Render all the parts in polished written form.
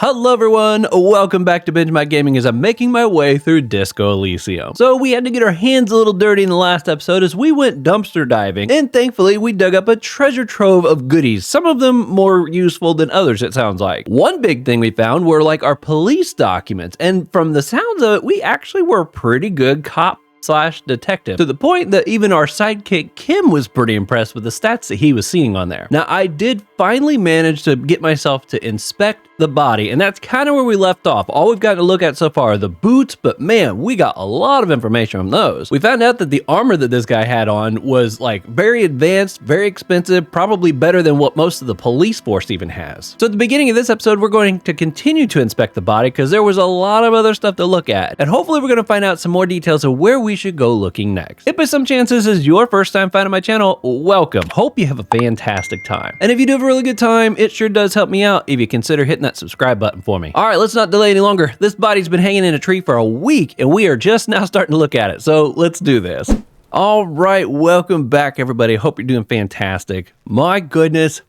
Hello everyone, welcome back to Benjamight Gaming as I'm making my way through Disco Elysium. So we had to get our hands a little dirty in the last episode as we went dumpster diving, and thankfully we dug up a treasure trove of goodies, some of them more useful than others it sounds like. One big thing we found were like our police documents, and from the sounds of it, we actually were pretty good cop/detective, to the point that even our sidekick Kim was pretty impressed with the stats that he was seeing on there. Now, I did finally manage to get myself to inspect the body, and that's kind of where we left off. All we've got to look at so far are the boots, but man, we got a lot of information from those. We found out that the armor that this guy had on was like very advanced, very expensive, probably better than what most of the police force even has. So at the beginning of this episode, we're going to continue to inspect the body because there was a lot of other stuff to look at, and hopefully we're going to find out some more details of where we should go looking next. If by some chance this is your first time finding my channel, welcome. Hope you have a fantastic time. And if you do have a really good time, it sure does help me out if you consider hitting that subscribe button for me. All right, let's not delay any longer. This body's been hanging in a tree for a week and we are just now starting to look at it. So let's do this. All right, welcome back everybody. Hope you're doing fantastic. My goodness.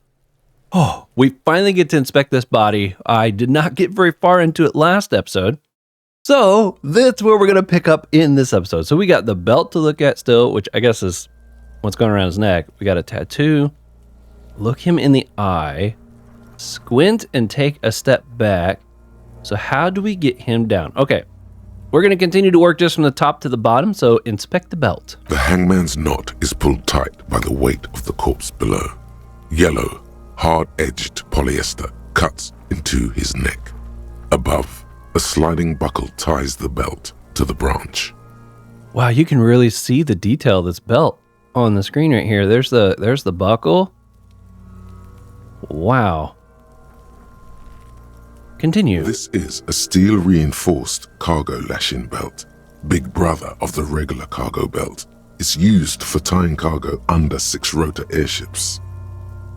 Oh, we finally get to inspect this body. I did not get very far into it last episode. So that's where we're going to pick up in this episode. So we got the belt to look at still, which I guess is what's going around his neck. We got a tattoo. Look him in the eye. Squint and take a step back. So how do we get him down? Okay, we're going to continue to work just from the top to the bottom. So inspect the belt. The hangman's knot is pulled tight by the weight of the corpse below. Yellow, hard-edged polyester cuts into his neck. Above, a sliding buckle ties the belt to the branch. Wow, you can really see the detail of this belt on the screen right here. There's the buckle. Wow. Continue. This is a steel-reinforced cargo lashing belt, big brother of the regular cargo belt. It's used for tying cargo under 6-rotor airships.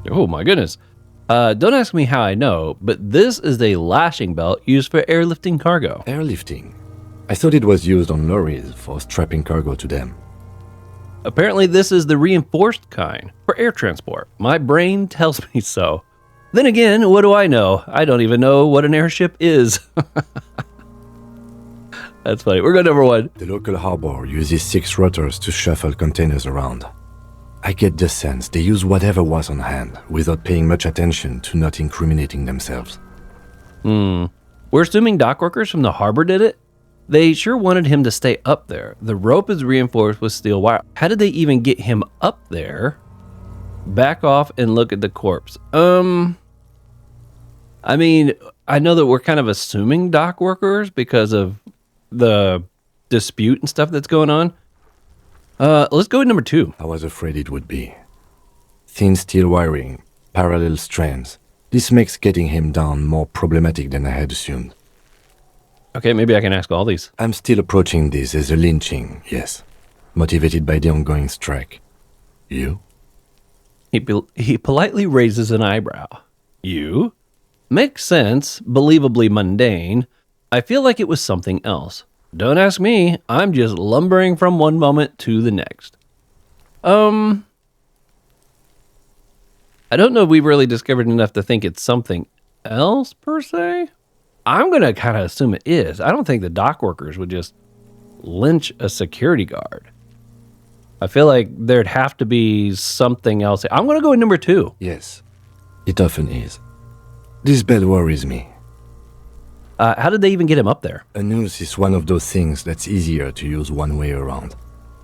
Oh my goodness. Don't ask me how I know, but this is a lashing belt used for airlifting cargo. Airlifting? I thought it was used on lorries for strapping cargo to them. Apparently this is the reinforced kind for air transport. My brain tells me so. Then again, what do I know? I don't even know what an airship is. That's funny. We're going number one. The local harbor uses 6 rotors to shuffle containers around. I get the sense they use whatever was on hand without paying much attention to not incriminating themselves. We're assuming dock workers from the harbor did it? They sure wanted him to stay up there. The rope is reinforced with steel wire. How did they even get him up there? Back off and look at the corpse. I mean, I know that we're kind of assuming dock workers because of the dispute and stuff that's going on. Let's go with number 2. I was afraid it would be. Thin steel wiring, parallel strands. This makes getting him down more problematic than I had assumed. Okay, maybe I can ask all these. I'm still approaching this as a lynching, yes. Motivated by the ongoing strike. You? He politely raises an eyebrow. You? Makes sense, believably mundane. I feel like it was something else. Don't ask me, I'm just lumbering from one moment to the next. I don't know if we've really discovered enough to think it's something else, per se. I'm going to kind of assume it is. I don't think the dock workers would just lynch a security guard. I feel like there'd have to be something else. I'm going to go with number 2. Yes, it often is. This bell worries me. How did they even get him up there? A noose is one of those things that's easier to use one way around.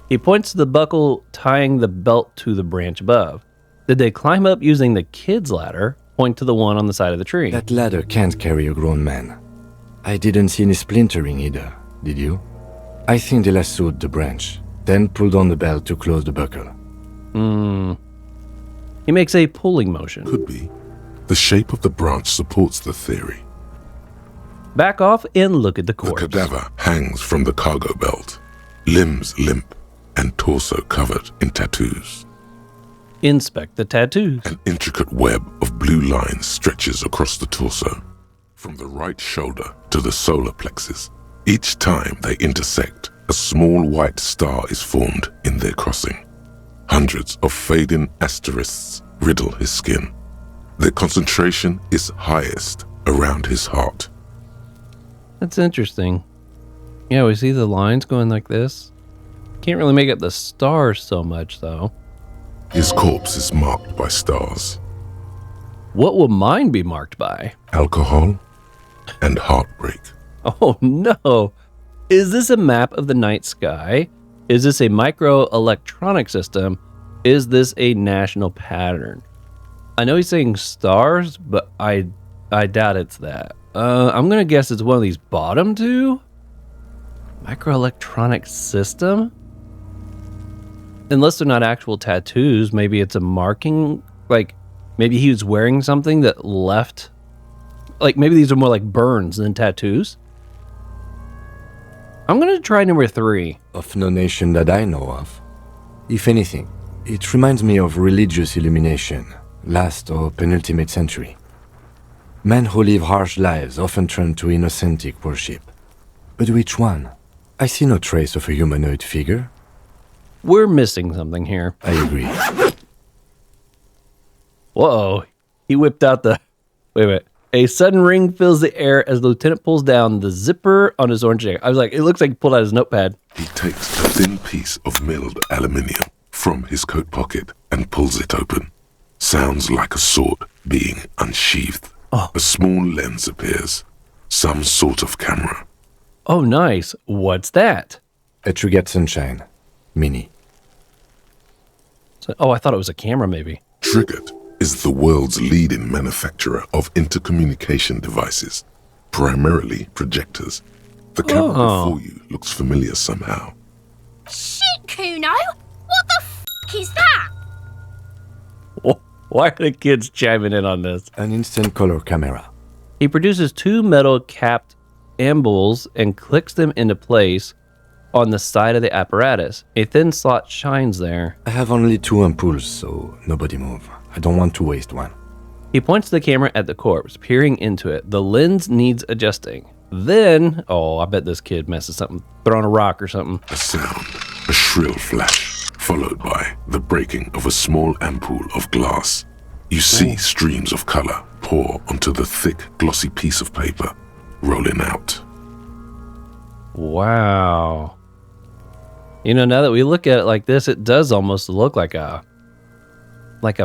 He points to the buckle tying the belt to the branch above. Did they climb up using the kid's ladder? Point to the one on the side of the tree. That ladder can't carry a grown man. I didn't see any splintering either, did you? I think they lassoed the branch, then pulled on the belt to close the buckle. He makes a pulling motion. Could be. The shape of the branch supports the theory. Back off and look at the corpse. The cadaver hangs from the cargo belt, limbs limp and torso covered in tattoos. Inspect the tattoos. An intricate web of blue lines stretches across the torso, from the right shoulder to the solar plexus. Each time they intersect, a small white star is formed in their crossing. Hundreds of fading asterisks riddle his skin. Their concentration is highest around his heart. That's interesting. Yeah, we see the lines going like this. Can't really make out the stars so much, though. His corpse is marked by stars. What will mine be marked by? Alcohol and heartbreak. Oh no! Is this a map of the night sky? Is this a microelectronic system? Is this a national pattern? I know he's saying stars, but I doubt it's that. I'm gonna guess it's one of these bottom two? Microelectronic system? Unless they're not actual tattoos, maybe it's a marking, like maybe he was wearing something that left, like maybe these are more like burns than tattoos. I'm gonna try number 3. Of no nation that I know of. If anything, it reminds me of religious illumination, last or penultimate century. Men who live harsh lives often turn to innocentic worship. But which one? I see no trace of a humanoid figure. We're missing something here. I agree. Whoa, he whipped out the... Wait a minute. A sudden ring fills the air as the lieutenant pulls down the zipper on his orange jacket. I was like, it looks like he pulled out his notepad. He takes a thin piece of milled aluminium from his coat pocket and pulls it open. Sounds like a sword being unsheathed. Oh. A small lens appears. Some sort of camera. Oh, nice. What's that? A Trigat Sunshine. Mini. Oh, I thought it was a camera, maybe. Trigat is the world's leading manufacturer of intercommunication devices, primarily projectors. The camera before you looks familiar somehow. Shit, Cuno! What the f*** is that? Why are the kids chiming in on this? An instant color camera. He produces 2 metal capped ambuls and clicks them into place on the side of the apparatus. A thin slot shines there. I have only 2 ampoules, so nobody move. I don't want to waste one. He points the camera at the corpse, peering into it. The lens needs adjusting. Then, I bet this kid messes something, throwing a rock or something. A sound, a shrill flash, followed by the breaking of a small ampoule of glass. You see streams of color pour onto the thick, glossy piece of paper, rolling out. Wow. You know, now that we look at it like this, it does almost look like a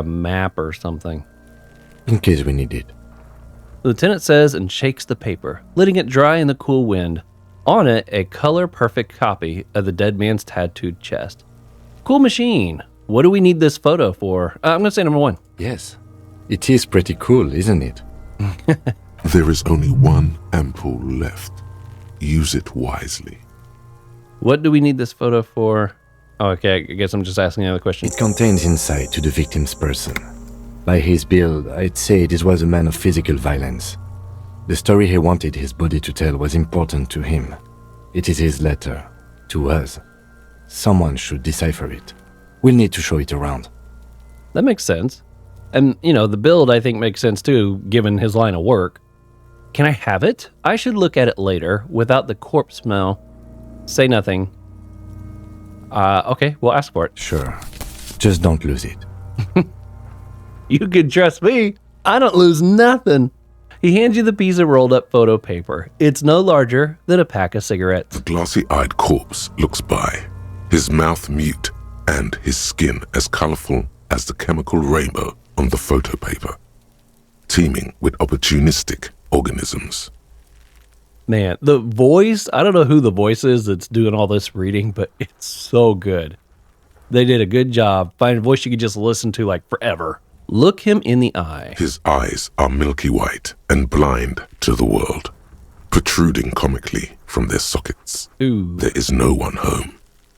map or something. In case we need it. The lieutenant says and shakes the paper, letting it dry in the cool wind. On it, a color-perfect copy of the dead man's tattooed chest. Cool machine. What do we need this photo for? I'm going to say number 1. Yes. It is pretty cool, isn't it? There is only one ampoule left. Use it wisely. What do we need this photo for? Oh, okay, I guess I'm just asking another question. It contains insight to the victim's person. By his build, I'd say this was a man of physical violence. The story he wanted his body to tell was important to him. It is his letter. To us. Someone should decipher it. We'll need to show it around. That makes sense. And, the build, I think, makes sense too, given his line of work. Can I have it? I should look at it later, without the corpse smell. Say nothing. Okay, we'll ask for it. Sure. Just don't lose it. You can trust me. I don't lose nothing. He hands you the piece of rolled up photo paper. It's no larger than a pack of cigarettes. The glassy-eyed corpse looks by, his mouth mute and his skin as colorful as the chemical rainbow on the photo paper, teeming with opportunistic organisms. Man, the voice, I don't know who the voice is that's doing all this reading, but it's so good. They did a good job finding a voice you could just listen to like forever. Look him in the eye. His eyes are milky white and blind to the world, protruding comically from their sockets. Ooh. There is no one home,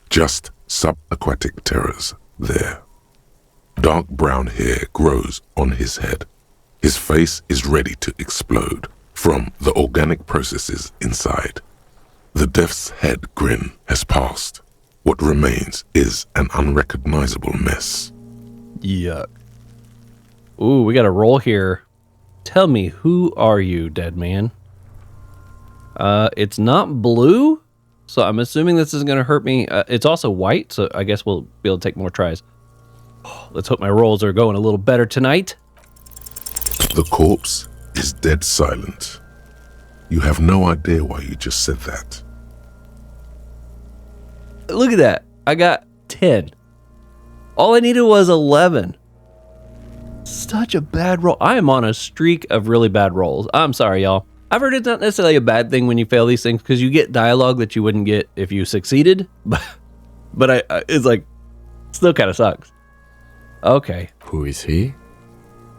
just subaquatic terrors there. Dark brown hair grows on his head. His face is ready to explode from the organic processes inside. The death's head grin has passed. What remains is an unrecognizable mess. Yuck. Ooh, we got a roll here. Tell me, who are you, dead man? It's not blue, so I'm assuming this isn't going to hurt me. It's also white, so I guess we'll be able to take more tries. Let's hope my rolls are going a little better tonight. The corpse is dead silent. You have no idea why you just said that. Look at that. I got 10. All I needed was 11. Such a bad roll. I am on a streak of really bad rolls. I'm sorry, y'all. I've heard it's not necessarily a bad thing when you fail these things because you get dialogue that you wouldn't get if you succeeded. But it's like, still kind of sucks. Okay. Who is he?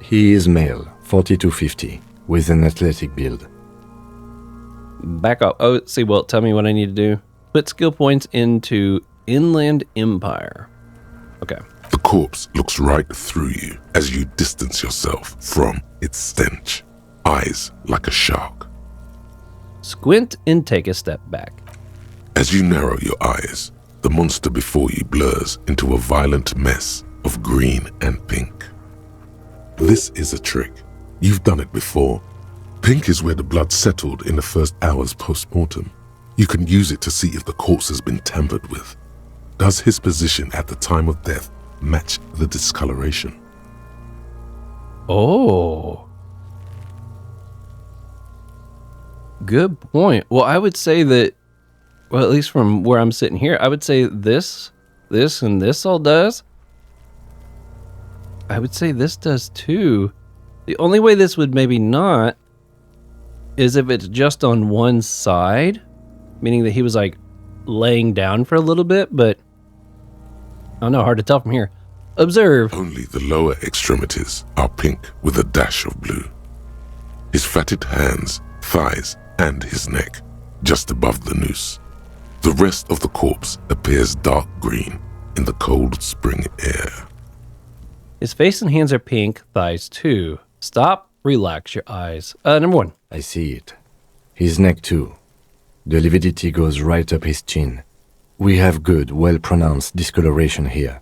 He is male, 4250, with an athletic build. Back up. Oh, see, well, tell me what I need to do. Put skill points into Inland Empire. Okay. The corpse looks right through you as you distance yourself from its stench. Eyes like a shark. Squint and take a step back. As you narrow your eyes, the monster before you blurs into a violent mess of green and pink. This is a trick. You've done it before. Pink is where the blood settled in the first hours post-mortem. You can use it to see if the corpse has been tampered with. Does his position at the time of death match the discoloration? Oh. Good point. Well, I would say that, well, at least from where I'm sitting here, I would say this, and this all does. I would say this does too. The only way this would maybe not is if it's just on one side, meaning that he was like laying down for a little bit, but I don't know, hard to tell from here. Observe. Only the lower extremities are pink with a dash of blue. His fatted hands, thighs, and his neck, just above the noose. The rest of the corpse appears dark green in the cold spring air. His face and hands are pink, thighs too. Stop, relax your eyes. Number 1. I see it. His neck too. The lividity goes right up his chin. We have good, well-pronounced discoloration here.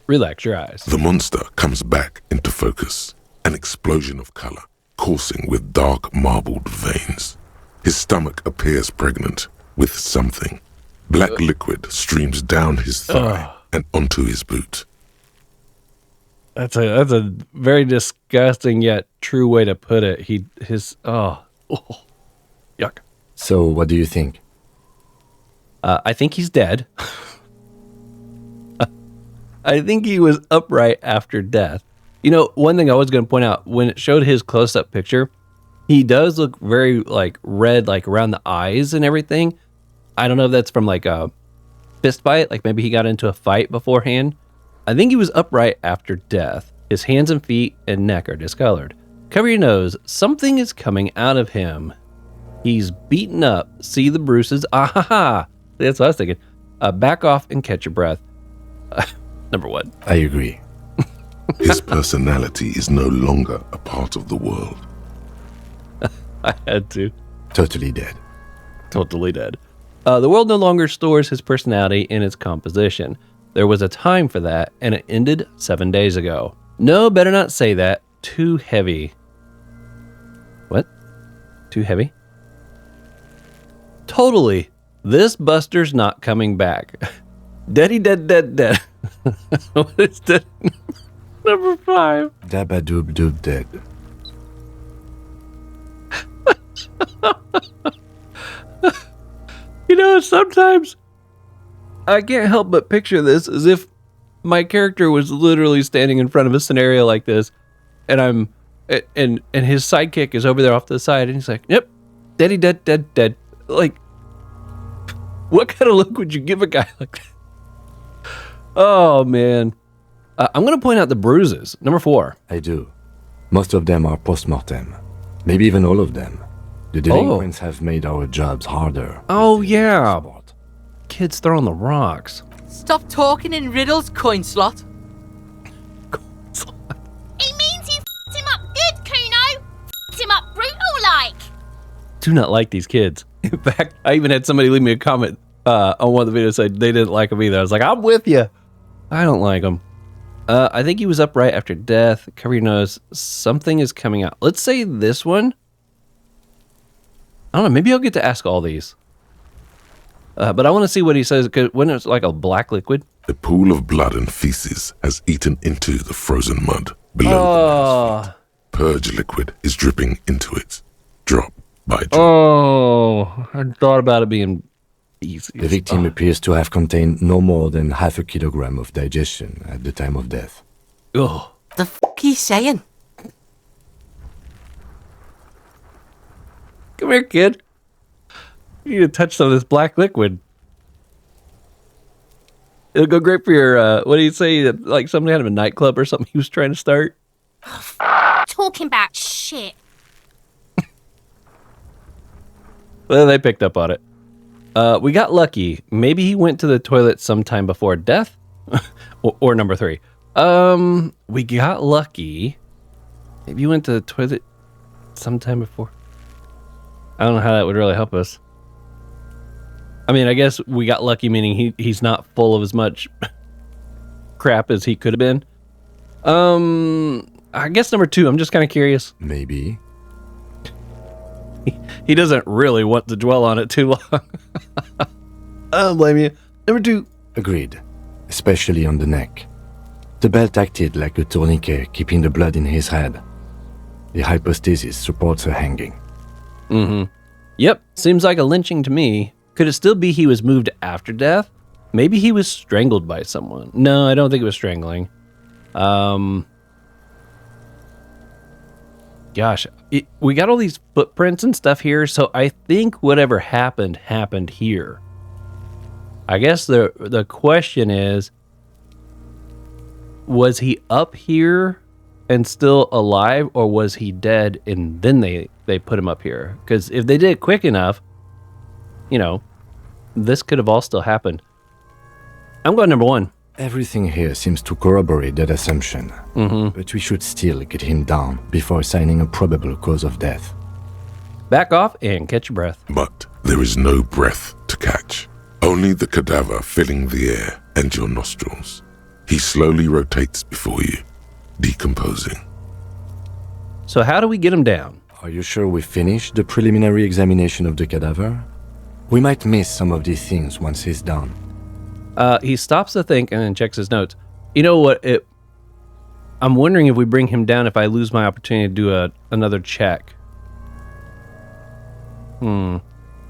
Relax your eyes. The monster comes back into focus, an explosion of color, coursing with dark marbled veins. His stomach appears pregnant with something. Black liquid streams down his thigh and onto his boot. That's a very disgusting yet true way to put it. Yuck. So, what do you think? I think he's dead. I think he was upright after death. You know, one thing I was going to point out, when it showed his close-up picture, he does look very, like, red, like, around the eyes and everything. I don't know if that's from, like, a fist fight, like maybe he got into a fight beforehand. I think he was upright after death. His hands and feet and neck are discolored. Cover your nose. Something is coming out of him. He's beaten up. See the bruises? Ah-ha-ha. That's what I was thinking. Back off and catch your breath. Number 1. I agree. His personality is no longer a part of the world. I had to. Totally dead. Totally dead. The world no longer stores his personality in its composition. There was a time for that, and it ended 7 days ago. No, better not say that. Too heavy. What? Too heavy? Totally. This Buster's not coming back. Deady dead dead dead. What is that? Number 5. Dabba-doob doob dead. You know, sometimes I can't help but picture this as if my character was literally standing in front of a scenario like this, and and his sidekick is over there off to the side, and he's like, "Yep, deady dead dead dead." Like, what kind of look would you give a guy like that? Oh man, I'm gonna point out the bruises. Number 4. I do. Most of them are post-mortem. Maybe even all of them. The delinquents have made our jobs harder. Oh yeah, kids throwing the rocks. Stop talking in riddles, coin slot. He means you f***ed him up good, Cuno. F***ed him up brutal-like. Do not like these kids. In fact, I even had somebody leave me a comment on one of the videos saying they didn't like him either. I was like, I'm with you. I don't like him. I think he was upright after death. Cover your nose. Something is coming out. Let's say this one. I don't know. Maybe I'll get to ask all these. But I want to see what he says, because when it's like a black liquid. A pool of blood and feces has eaten into the frozen mud below the purge liquid is dripping into it, drop by drop. Oh, I thought about it being easy. The victim appears to have contained no more than half a kilogram of digestion at the time of death. Oh, The f*** he's saying? come here, kid. You need to touch some of this black liquid. It'll go great for your, what do you say, like somebody had a nightclub or something he was trying to start? Talking about shit. Well, they picked up on it. We got lucky. Maybe he went to the toilet sometime before death? or number 3. We got lucky. Maybe he went to the toilet sometime before. I don't know how that would really help us. I mean, I guess we got lucky, meaning he's not full of as much crap as he could have been. I guess number 2, I'm just kind of curious. Maybe. He doesn't really want to dwell on it too long. I don't blame you. Number 2. Agreed. Especially on the neck. The belt acted like a tourniquet, keeping the blood in his head. The hypostasis supports a hanging. Mm-hmm. Yep, seems like a lynching to me. Could it still be he was moved after death? Maybe he was strangled by someone. No, I don't think it was strangling. Gosh, we got all these footprints and stuff here, so I think whatever happened here. I guess the question is, was he up here and still alive, or was he dead and then they put him up here? Because if they did it quick enough, you know, this could have all still happened. I'm going number 1. Everything here seems to corroborate that assumption. But we should still get him down before assigning a probable cause of death. Back off and catch your breath. But there is no breath to catch. Only the cadaver filling the air and your nostrils. He slowly rotates before you, decomposing. So how do we get him down? Are you sure we finished the preliminary examination of the cadaver? We might miss some of these things once he's done. He stops to think and then checks his notes. You know what? I'm wondering if we bring him down if I lose my opportunity to do another check.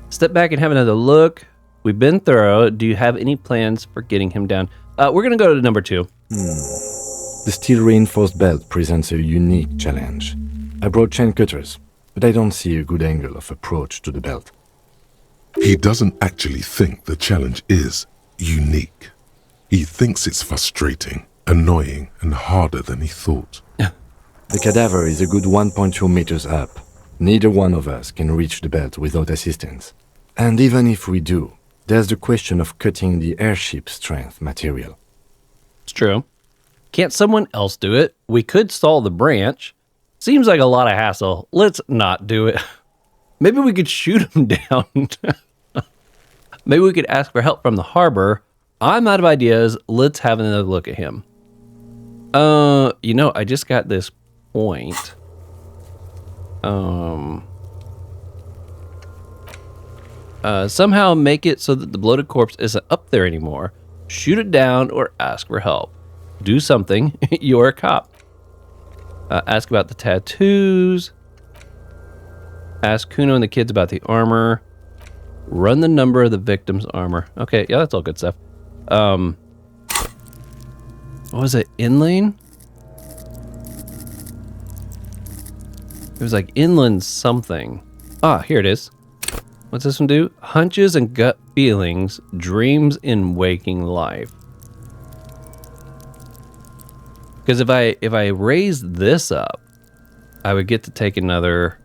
Step back and have another look. We've been thorough. Do you have any plans for getting him down? We're going to go to number 2. The steel-reinforced belt presents a unique challenge. I brought chain cutters, but I don't see a good angle of approach to the belt. He doesn't actually think the challenge is unique. He thinks it's frustrating, annoying, and harder than he thought. The cadaver is a good 1.2 meters up. Neither one of us can reach the belt without assistance. And even if we do, there's the question of cutting the airship strength material. It's true. Can't someone else do it? We could stall the branch. Seems like a lot of hassle. Let's not do it. Maybe we could shoot him down. Maybe we could ask for help from the harbor. I'm out of ideas. Let's have another look at him. You know, I just got this point. Somehow make it so that the bloated corpse isn't up there anymore. Shoot it down or ask for help. Do something. You're a cop. Ask about the tattoos. Ask Cuno and the kids about the armor. Run the number of the victim's armor. Okay, yeah, that's all good stuff. What was it? Inlane? It was like inland something. Ah, here it is. What's this one do? Hunches and gut feelings, dreams in waking life. Because if I raise this up, I would get to take another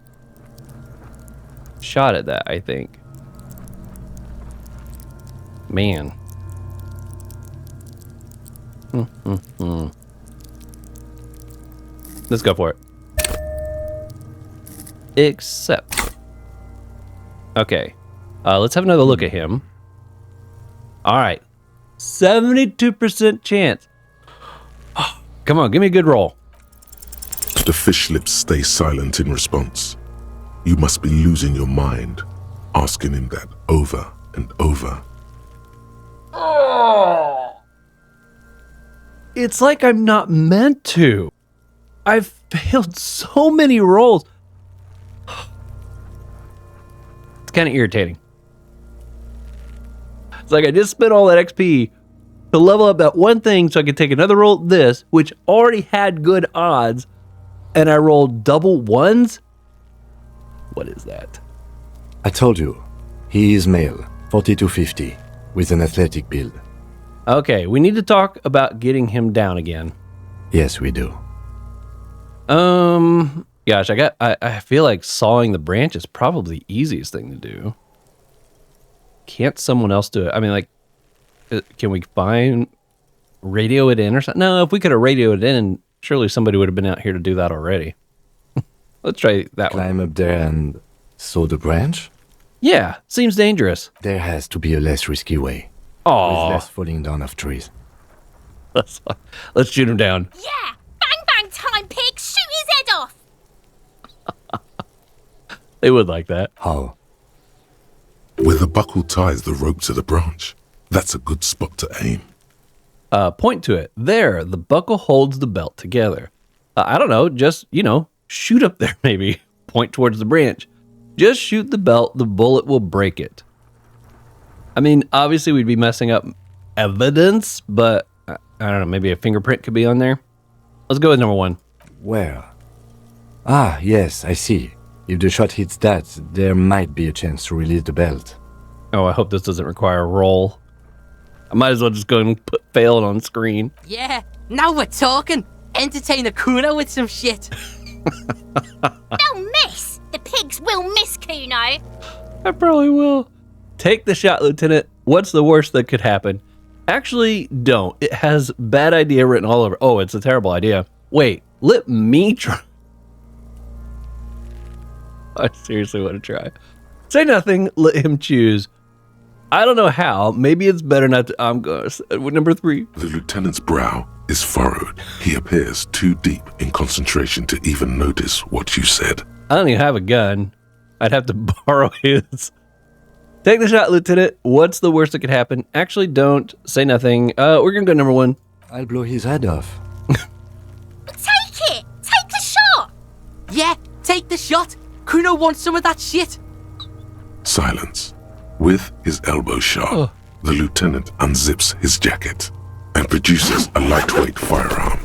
shot at that, I think. Man. Let's go for it. Except. Okay. Let's have another look at him. All right. 72% chance. Oh, come on, give me a good roll. The fish lips stay silent in response. You must be losing your mind, asking him that over and over. It's like I'm not meant to. I've failed so many rolls. It's kind of irritating. It's like I just spent all that XP to level up that one thing so I could take another roll at this, which already had good odds, and I rolled double ones? What is that? I told you, he is male, 40-50, with an athletic build. Okay, we need to talk about getting him down again. Yes, we do. Gosh, I feel like sawing the branch is probably the easiest thing to do. Can't someone else do it? I mean, like, can we radio it in or something? No, if we could have radioed it in, surely somebody would have been out here to do that already. Let's try that one. Climb up there and saw the branch? Yeah, seems dangerous. There has to be a less risky way. Oh, With less falling down of trees. let's shoot him down. Yeah! Bang bang time, pig! Shoot his head off! They would like that. How? Where the buckle ties the rope to the branch. That's a good spot to aim. Point to it. There, the buckle holds the belt together. I don't know, just, shoot up there maybe. Point towards the branch. Just shoot the belt, the bullet will break it. I mean, obviously we'd be messing up evidence, but I don't know, maybe a fingerprint could be on there. Let's go with number one. Where? Ah, yes, I see. If the shot hits that, there might be a chance to release the belt. Oh, I hope this doesn't require a roll. I might as well just go and put fail it on screen. Yeah, now we're talking. Entertain a Cuno with some shit. They'll miss! The pigs will miss Cuno. I probably will. Take the shot, Lieutenant. What's the worst that could happen? Actually, don't. It has bad idea written all over. Oh, it's a terrible idea. Wait, let me try. I seriously want to try. Say nothing, let him choose. I don't know how. Maybe it's better not to. I'm going to say with number three. The lieutenant's brow is furrowed. He appears too deep in concentration to even notice what you said. I don't even have a gun. I'd have to borrow his. Take the shot, Lieutenant. What's the worst that could happen? Actually, don't. Say nothing. We're going to go number one. I'll blow his head off. Take it! Take the shot! Yeah, take the shot. Cuno wants some of that shit. Silence. With his elbow sharp, the lieutenant unzips his jacket and produces a lightweight firearm.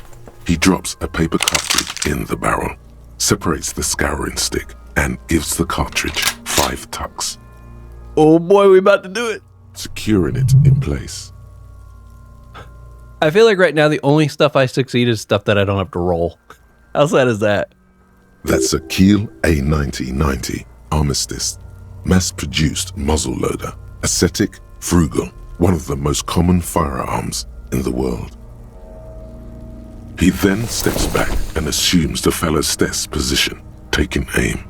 He drops a paper cartridge in the barrel, separates the scouring stick, and gives the cartridge 5 tucks, Oh boy, we about to do it. securing it in place. I feel like right now the only stuff I succeed is stuff that I don't have to roll. How sad is that? That's a Kiel A9090 Armistice, mass-produced muzzleloader, ascetic, frugal, one of the most common firearms in the world. He then steps back and assumes the fellow's desk position, taking aim.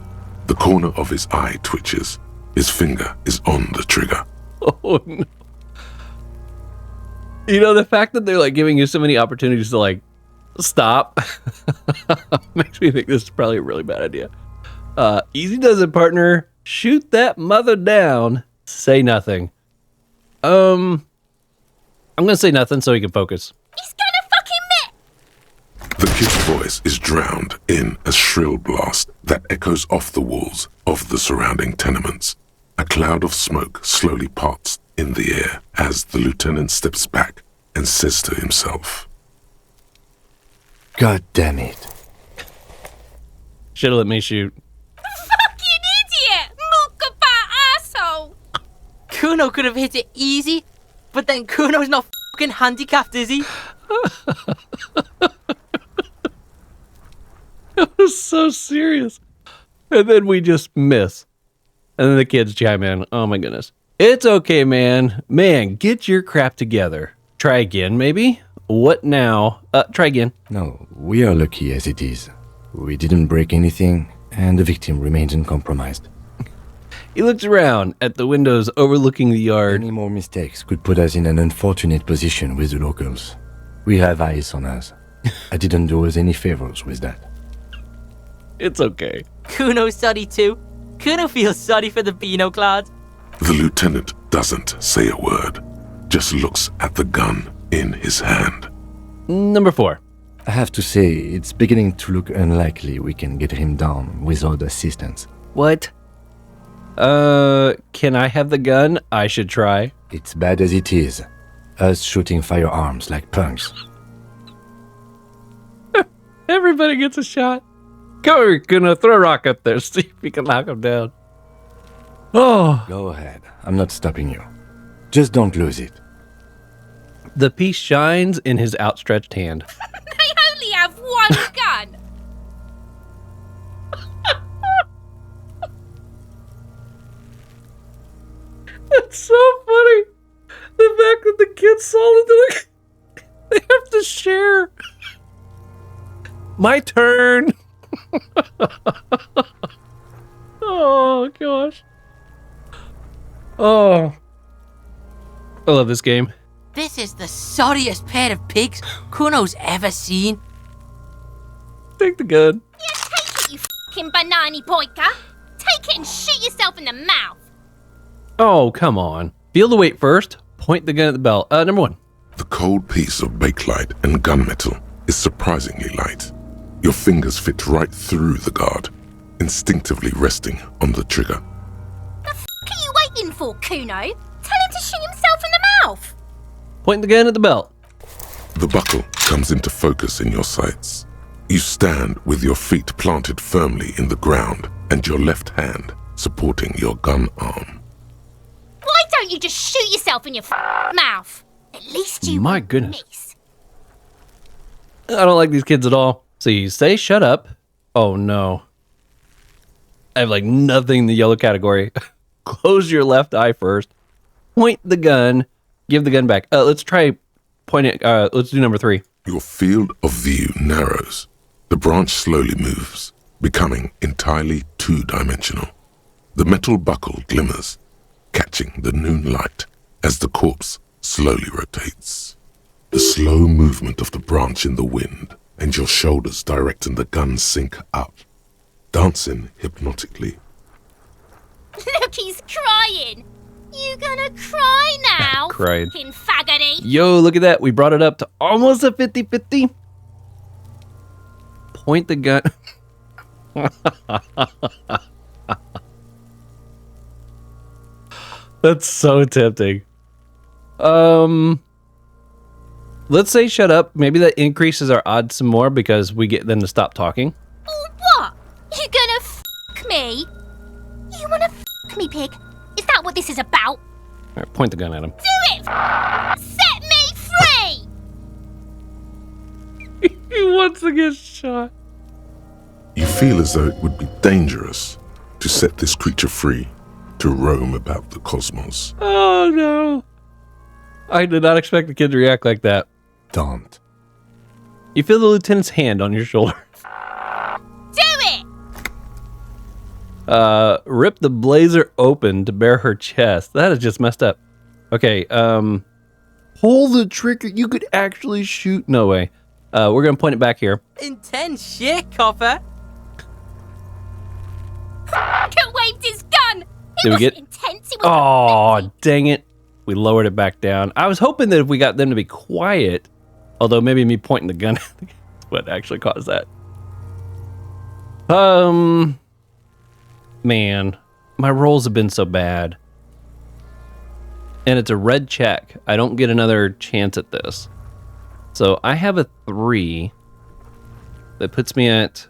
The corner of his eye twitches. His finger is on the trigger. Oh no. The fact that they're like giving you so many opportunities to like stop makes me think this is probably a really bad idea. Easy does it, partner. Shoot that mother down. Say nothing. I'm gonna say nothing so he can focus. He's gonna fucking miss! The kid's voice is drowned in a shrill blast that echoes off the walls of the surrounding tenements. A cloud of smoke slowly parts in the air as the lieutenant steps back and says to himself, God damn it. Should've let me shoot. Fucking idiot! Mukabat asshole! Cuno could have hit it easy, but then Cuno's not fucking handicapped, is he? That was so serious. And then we just miss. And then the kids chime in. Oh my goodness. It's okay, man. Man, get your crap together. Try again, maybe? What now? Try again. No, we are lucky as it is. We didn't break anything, and the victim remains uncompromised. He looks around at the windows overlooking the yard. Any more mistakes could put us in an unfortunate position with the locals. We have eyes on us. I didn't do us any favors with that. It's okay. Cuno's sorry too. Cuno feels sorry for the Beano Cloud. The lieutenant doesn't say a word, just looks at the gun in his hand. Number 4. I have to say, it's beginning to look unlikely we can get him down without assistance. What? Can I have the gun? I should try. It's bad as it is. Us shooting firearms like punks. Everybody gets a shot. Come here, gonna throw a rock up there, see if we can knock him down. Oh. Go ahead. I'm not stopping you. Just don't lose it. The piece shines in his outstretched hand. They only have one gun. That's so funny. The fact that the kids saw it, they have to share. My turn. Oh, gosh. Oh. I love this game. This is the sorriest pair of pigs Cuno's ever seen. Take the gun. Yeah, take it, you fucking banana poika. Take it and shoot yourself in the mouth. Oh, come on. Feel the weight first. Point the gun at the belt. Number 1. The cold piece of bakelite and gunmetal is surprisingly light. Your fingers fit right through the guard, instinctively resting on the trigger. The f*** are you waiting for, Cuno? Tell him to shoot himself in the mouth. Point the gun at the belt. The buckle comes into focus in your sights. You stand with your feet planted firmly in the ground and your left hand supporting your gun arm. Why don't you just shoot yourself in your mouth? At least you My won't goodness. miss. I don't like these kids at all. So you say shut up. Oh no. I have like nothing in the yellow category. Close your left eye first. Point the gun. Give the gun back. Let's try point it. Let's do number 3. Your field of view narrows. The branch slowly moves, becoming entirely two-dimensional. The metal buckle glimmers, catching the noon light as the corpse slowly rotates. The slow movement of the branch in the wind and your shoulders directing the gun sync up, dancing hypnotically. Look, he's crying. You gonna cry now? Cried. Fucking faggoty. Yo, look at that. We brought it up to almost a 50-50. Point the gun. That's so tempting. Let's say shut up. Maybe that increases our odds some more because we get them to stop talking. Or what? You gonna f*** me? You wanna f*** me, pig? Is that what this is about? All right, point the gun at him. Do it! Set me free! He wants to get shot. You feel as though it would be dangerous to set this creature free to roam about the cosmos. Oh no. I did not expect the kid to react like that. Don't. You feel the lieutenant's hand on your shoulder. Do it! Rip the blazer open to bare her chest. That is just messed up. Okay, pull the trigger. You could actually shoot. No way. We're gonna point it back here. Intense shit, copper. Could waved his gun! It Did we wasn't get- intense, it was Oh, dang it. We lowered it back down. I was hoping that if we got them to be quiet, although maybe me pointing the gun is what actually caused that. Man, my rolls have been so bad. And it's a red check. I don't get another chance at this. So I have a 3. That puts me at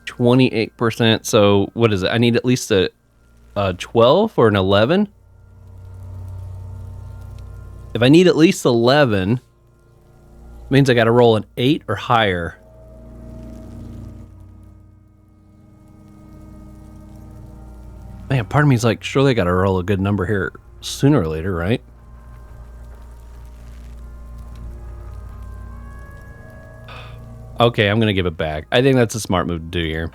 28%. So what is it? I need at least a 12 or an 11. If I need at least 11, means I got to roll an 8 or higher. Man, part of me is like, surely I got to roll a good number here sooner or later, right? Okay, I'm going to give it back. I think that's a smart move to do here.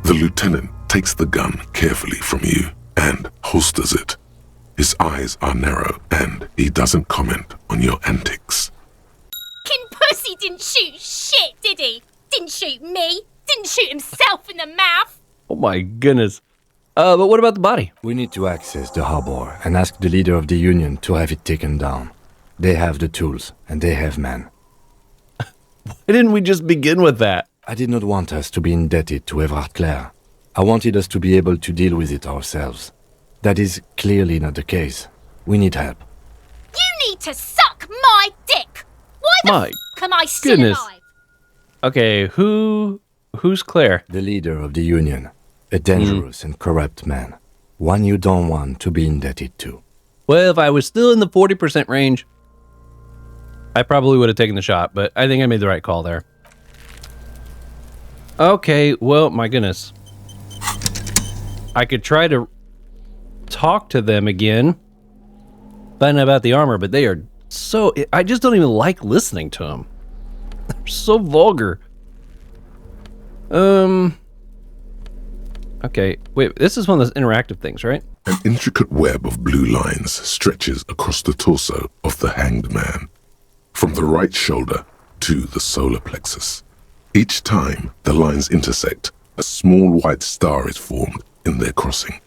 The lieutenant takes the gun carefully from you and holsters it. His eyes are narrow and he doesn't comment on your antics. Fucking pussy didn't shoot shit, did he? Didn't shoot me. Didn't shoot himself in the mouth. Oh my goodness. But what about the body? We need to access the harbor and ask the leader of the Union to have it taken down. They have the tools, and they have men. Why didn't we just begin with that? I did not want us to be indebted to Everard Clare. I wanted us to be able to deal with it ourselves. That is clearly not the case. We need help. You need to suck my dick! Why the My f*** am I still goodness. alive? Okay, who's Claire? The leader of the Union. A dangerous and corrupt man. One you don't want to be indebted to. Well, if I was still in the 40% range, I probably would have taken the shot, but I think I made the right call there. Okay, well, my goodness. I could try to talk to them again, find out about the armor, but they are so... I just don't even like listening to them. They're so vulgar. Okay, wait, this is one of those interactive things, right? An intricate web of blue lines stretches across the torso of the hanged man, from the right shoulder to the solar plexus. Each time the lines intersect, a small white star is formed in their crossing.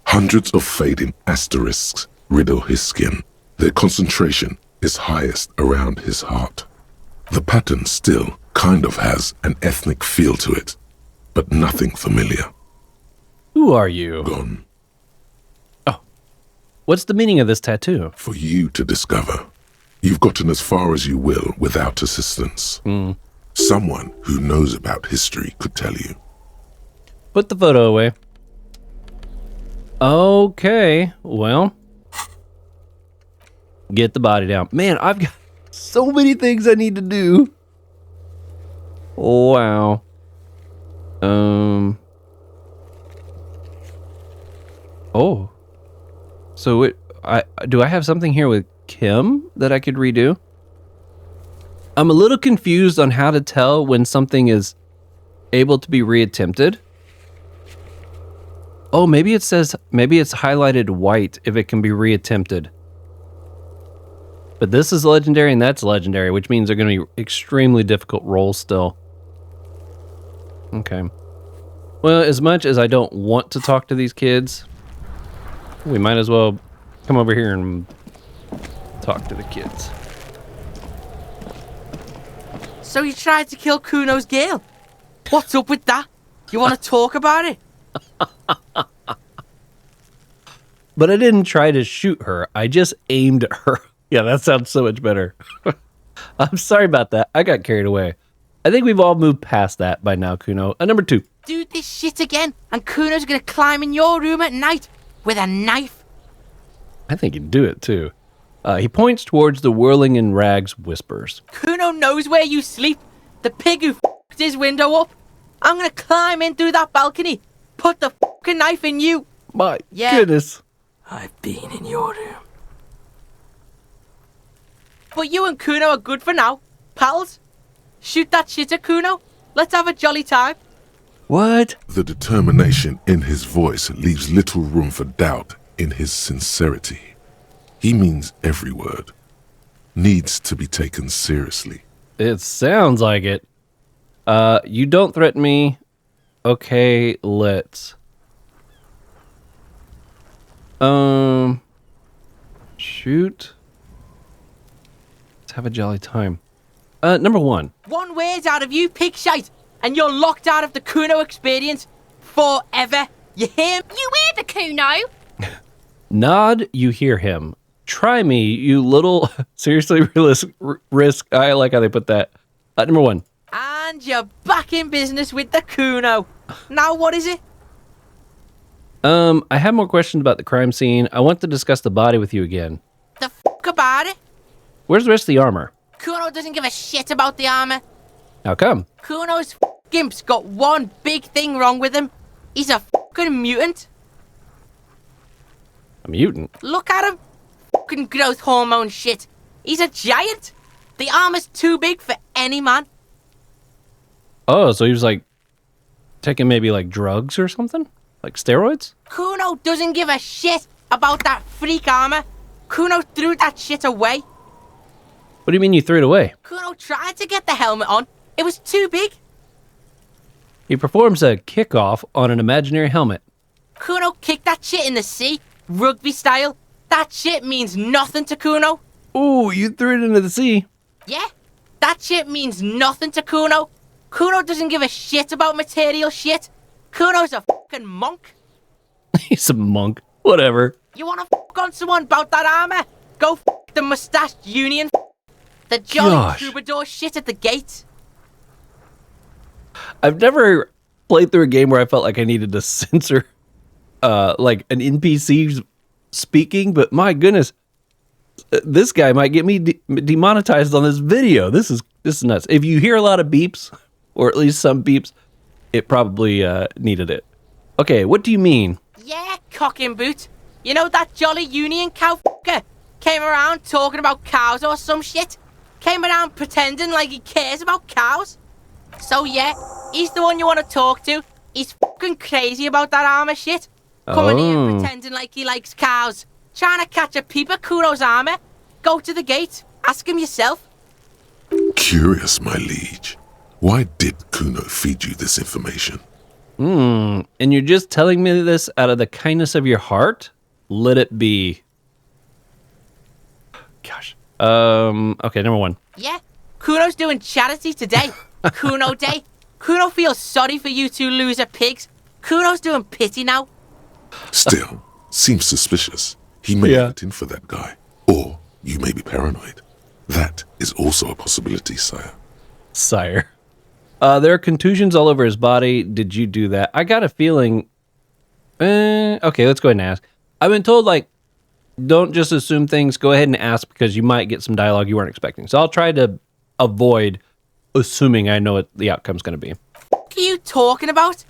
Hundreds of fading asterisks riddle his skin. Their concentration is highest around his heart. The pattern still kind of has an ethnic feel to it, but nothing familiar. Who are you? Gone What's the meaning of this tattoo? for you to discover. You've gotten as far as you will without assistance. Someone who knows about history could tell you. Put the photo away. Okay, well. Get the body down. Man, I've got so many things I need to do. Wow. Oh. So do I have something here with Kim that I could redo? I'm a little confused on how to tell when something is able to be reattempted. Oh, maybe it's highlighted white if it can be reattempted. But this is legendary and that's legendary, which means they're going to be extremely difficult rolls still. Okay. Well, as much as I don't want to talk to these kids, we might as well come over here and talk to the kids. So you tried to kill Cuno's girl? What's up with that? You want to talk about it? But I didn't try to shoot her. I just aimed at her. Yeah, that sounds so much better. I'm sorry about that. I got carried away. I think we've all moved past that by now, Cuno. Number 2. Do this shit again, and Cuno's gonna climb in your room at night with a knife. I think he'd do it, too. He points towards the whirling in rags whispers. Cuno knows where you sleep. The pig who f***ed his window up. I'm gonna climb in through that balcony, put the fucking knife in you. My Yeah. goodness. I've been in your room. But you and Cuno are good for now. Pals, shoot that shit at Cuno. Let's have a jolly time. What? The determination in his voice leaves little room for doubt in his sincerity. He means every word. Needs to be taken seriously. It sounds like it. You don't threaten me. Okay, let's. Shoot. Let's have a jolly time. Number 1. One word out of you, pig shite, and you're locked out of the Cuno experience forever. You hear me? You hear the Cuno? Nod, you hear him. Try me, you little seriously risk. I like how they put that. Number 1. And you're back in business with the Cuno. Now what is it? I have more questions about the crime scene. I want to discuss the body with you again. The fuck about it? Where's the rest of the armor? Cuno doesn't give a shit about the armor. How come? Cuno's gimp's got one big thing wrong with him. He's a fucking mutant. A mutant? Look at him. Fucking growth hormone shit. He's a giant. The armor's too big for any man. Oh, so he was like taking maybe like drugs or something? Like steroids? Cuno doesn't give a shit about that freak armor. Cuno threw that shit away. What do you mean you threw it away? Cuno tried to get the helmet on. It was too big. He performs a kickoff on an imaginary helmet. Cuno kicked that shit in the sea, rugby style. That shit means nothing to Cuno. Ooh, you threw it into the sea. Yeah, That shit means nothing to Cuno. Cuno doesn't give a shit about material shit. Cuno's a fucking monk. He's a monk. Whatever. You wanna fuck on someone about that armor? Go fuck the mustached union. The jolly Gosh. troubadour shit at the gate. I've never played through a game where I felt like I needed to censor like an NPC speaking, but my goodness, this guy might get me demonetized on this video. This is nuts. If you hear a lot of beeps, or at least some beeps, it probably needed it. Okay, what do you mean? Yeah, cock and boot. You know that jolly union cow fucker? Came around talking about cows or some shit? Came around pretending like he cares about cows? So yeah, he's the one you want to talk to. He's fucking crazy about that armor shit. Coming here pretending like he likes cows. Trying to catch a peep at Kuno's armor. Go to the gate. Ask him yourself. Curious, my liege. Why did Cuno feed you this information? And you're just telling me this out of the kindness of your heart? Let it be. Gosh. Okay, number one. Yeah, Kuno's doing charity today. Cuno Day. Cuno feels sorry for you two loser pigs. Kuno's doing pity now. Still, seems suspicious. He may have it in for that guy. Or you may be paranoid. That is also a possibility, sire. Sire. There are contusions all over his body. Did you do that? I got a feeling... okay, let's go ahead and ask. I've been told, like, don't just assume things. Go ahead and ask because you might get some dialogue you weren't expecting. So I'll try to avoid assuming I know what the outcome's going to be. What are you talking about?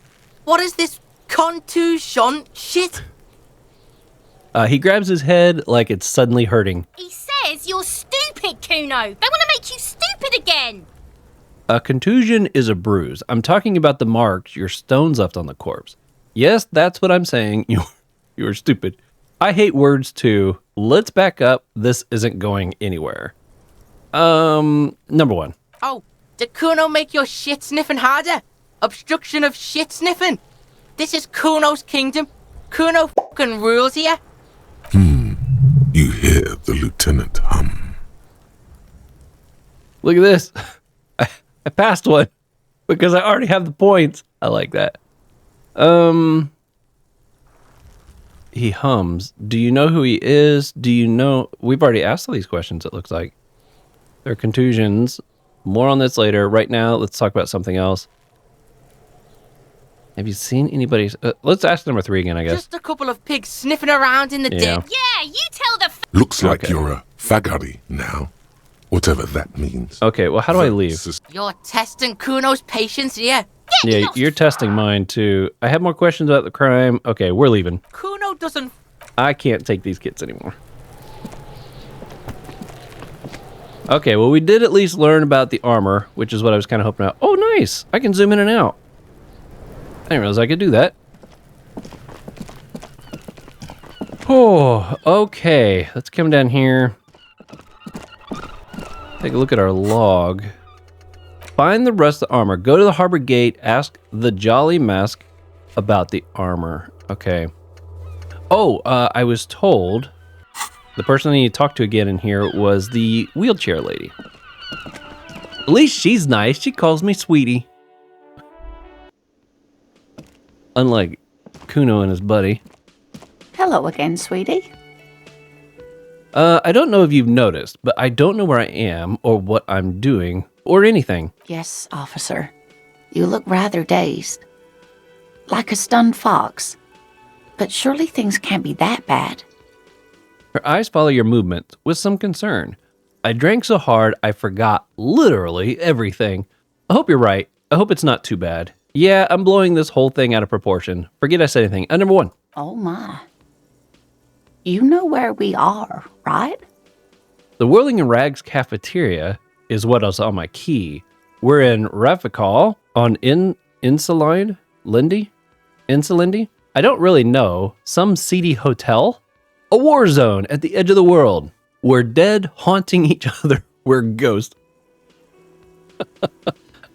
What is this contusion shit? He grabs his head like it's suddenly hurting. He says you're stupid, Cuno. They want to make you stupid again. A contusion is a bruise. I'm talking about the marks your stones left on the corpse. Yes, that's what I'm saying. You were stupid. I hate words too. Let's back up. This isn't going anywhere. Number one. Oh, did Cuno make your shit sniffing harder? Obstruction of shit sniffing? This is Cuno's kingdom. Cuno fucking rules here. You hear the lieutenant hum. Look at this. I passed one because I already have the points. I like that. He hums. Do you know who he is? Do you know... We've already asked all these questions, it looks like. There are contusions. More on this later. Right now, let's talk about something else. Have you seen anybody... let's ask number 3 again, I guess. Just a couple of pigs sniffing around in the den. Yeah, you tell the Looks like you're a fagari now. Whatever that means. Okay, well, how do I leave? You're testing Cuno's patience here. Yeah, you're testing mine, too. I have more questions about the crime. Okay, we're leaving. Cuno doesn't... I can't take these kids anymore. Okay, well, we did at least learn about the armor, which is what I was kind of hoping out. Oh, nice! I can zoom in and out. I didn't realize I could do that. Oh, okay. Let's come down here. Take a look at our log. Find the rest of the armor. Go to the harbor gate. Ask the Jolly Mask about the armor. Okay. Oh, I was told the person I need to talk to again in here was the wheelchair lady. At least she's nice. She calls me sweetie. Unlike Cuno and his buddy. Hello again, sweetie. I don't know if you've noticed, but I don't know where I am or what I'm doing or anything. Yes, officer. You look rather dazed. Like a stunned fox. But surely things can't be that bad. Her eyes follow your movements with some concern. I drank so hard I forgot literally everything. I hope you're right. I hope it's not too bad. Yeah, I'm blowing this whole thing out of proportion. Forget I said anything. Number 1. Oh my. You know where we are, right? The Whirling in Rags cafeteria is what else on my key. We're in Rafikal on Insulinde? Lindy? Insulinde? I don't really know. Some seedy hotel? A war zone at the edge of the world. We're dead haunting each other. We're ghosts.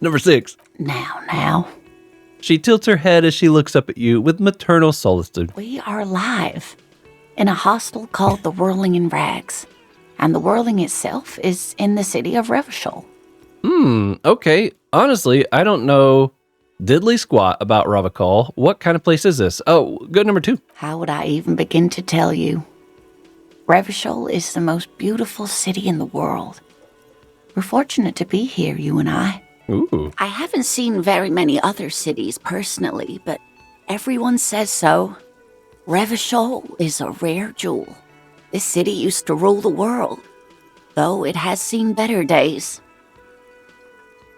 Number 6. Now. She tilts her head as she looks up at you with maternal solicitude. We are live in a hostel called the Whirling in Rags. And the whirling itself is in the city of Revachol. Okay. Honestly, I don't know diddly squat about Ravachol. What kind of place is this? Oh, good number 2. How would I even begin to tell you? Revachol is the most beautiful city in the world. We're fortunate to be here, you and I. Ooh. I haven't seen very many other cities personally, but everyone says so. Revachol is a rare jewel. This city used to rule the world, though it has seen better days.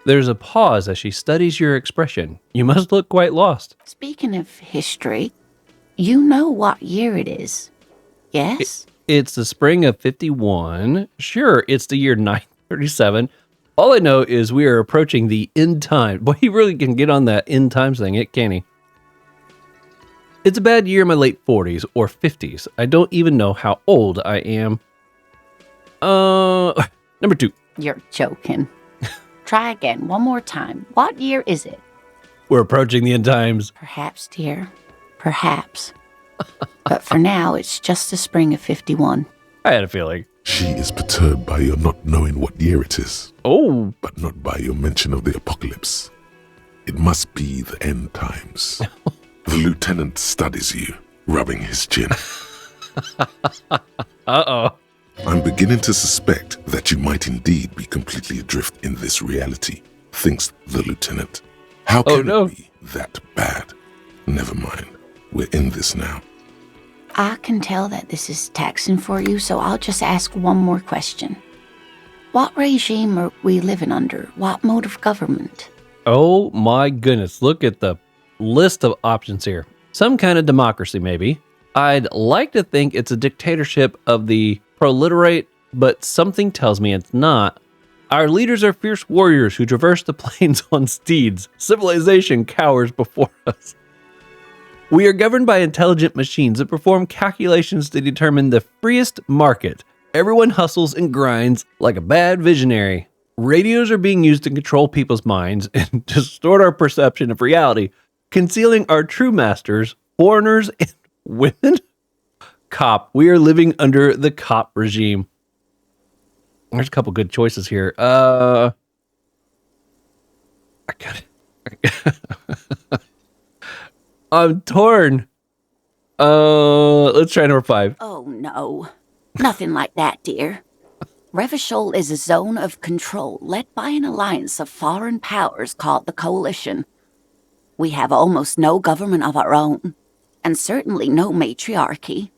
There's a pause as she studies your expression. You must look quite lost. Speaking of history, you know what year it is, yes? It's the spring of 51. Sure, it's the year 937. All I know is we are approaching the end time. Boy, he really can get on that end times thing, can't he? It's a bad year in my late 40s or 50s. I don't even know how old I am. Number 2. You're joking. Try again, one more time. What year is it? We're approaching the end times. Perhaps, dear. Perhaps. But for now, it's just the spring of 51. I had a feeling. She is perturbed by your not knowing what year it is, Oh, but not by your mention of the apocalypse. It must be the end times. The lieutenant studies you, rubbing his chin. uh-oh. I'm beginning to suspect that you might indeed be completely adrift in this reality, thinks the lieutenant. How can it be that bad? Never mind. We're in this now. I can tell that this is taxing for you, so I'll just ask one more question. What regime are we living under? What mode of government? Oh my goodness, look at the list of options here. Some kind of democracy, maybe. I'd like to think it's a dictatorship of the proliterate, but something tells me it's not. Our leaders are fierce warriors who traverse the plains on steeds. Civilization cowers before us. We are governed by intelligent machines that perform calculations to determine the freest market. Everyone hustles and grinds like a bad visionary. Radios are being used to control people's minds and distort our perception of reality, concealing our true masters, foreigners, and women. Cop. We are living under the cop regime. There's a couple good choices here. I got it. I'm torn. Let's try number 5. Oh, no. Nothing like that, dear. Revachol is a zone of control led by an alliance of foreign powers called the Coalition. We have almost no government of our own, and certainly no matriarchy.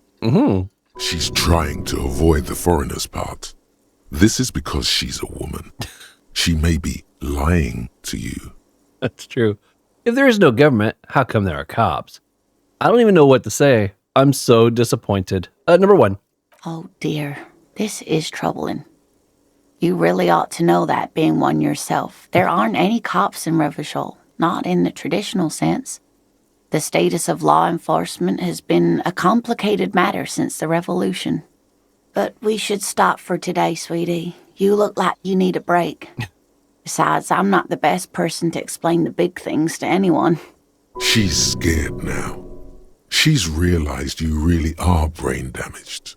She's trying to avoid the foreigner's part. This is because she's a woman. She may be lying to you. That's true. If there is no government, how come there are cops? I don't even know what to say. I'm so disappointed. Number 1. Oh, dear. This is troubling. You really ought to know that, being one yourself. There aren't any cops in Revachol, not in the traditional sense. The status of law enforcement has been a complicated matter since the revolution. But we should stop for today, sweetie. You look like you need a break. Besides, I'm not the best person to explain the big things to anyone. She's scared now. She's realized you really are brain damaged.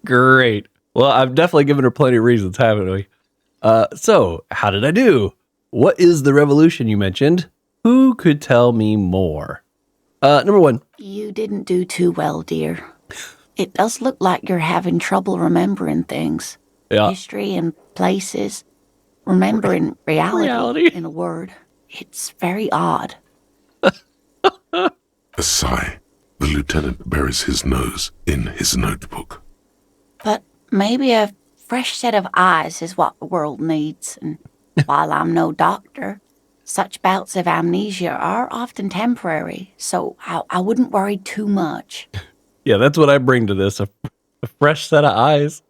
Great. Well, I've definitely given her plenty of reasons, haven't we? So, how did I do? What is the revolution you mentioned? Who could tell me more? Number 1. You didn't do too well, dear. It does look like you're having trouble remembering things. Yeah. History and places. Remembering reality, in a word. It's very odd. A sigh. The lieutenant buries his nose in his notebook. But maybe a fresh set of eyes is what the world needs. And while I'm no doctor, such bouts of amnesia are often temporary, so I wouldn't worry too much. Yeah, that's what I bring to this, a fresh set of eyes.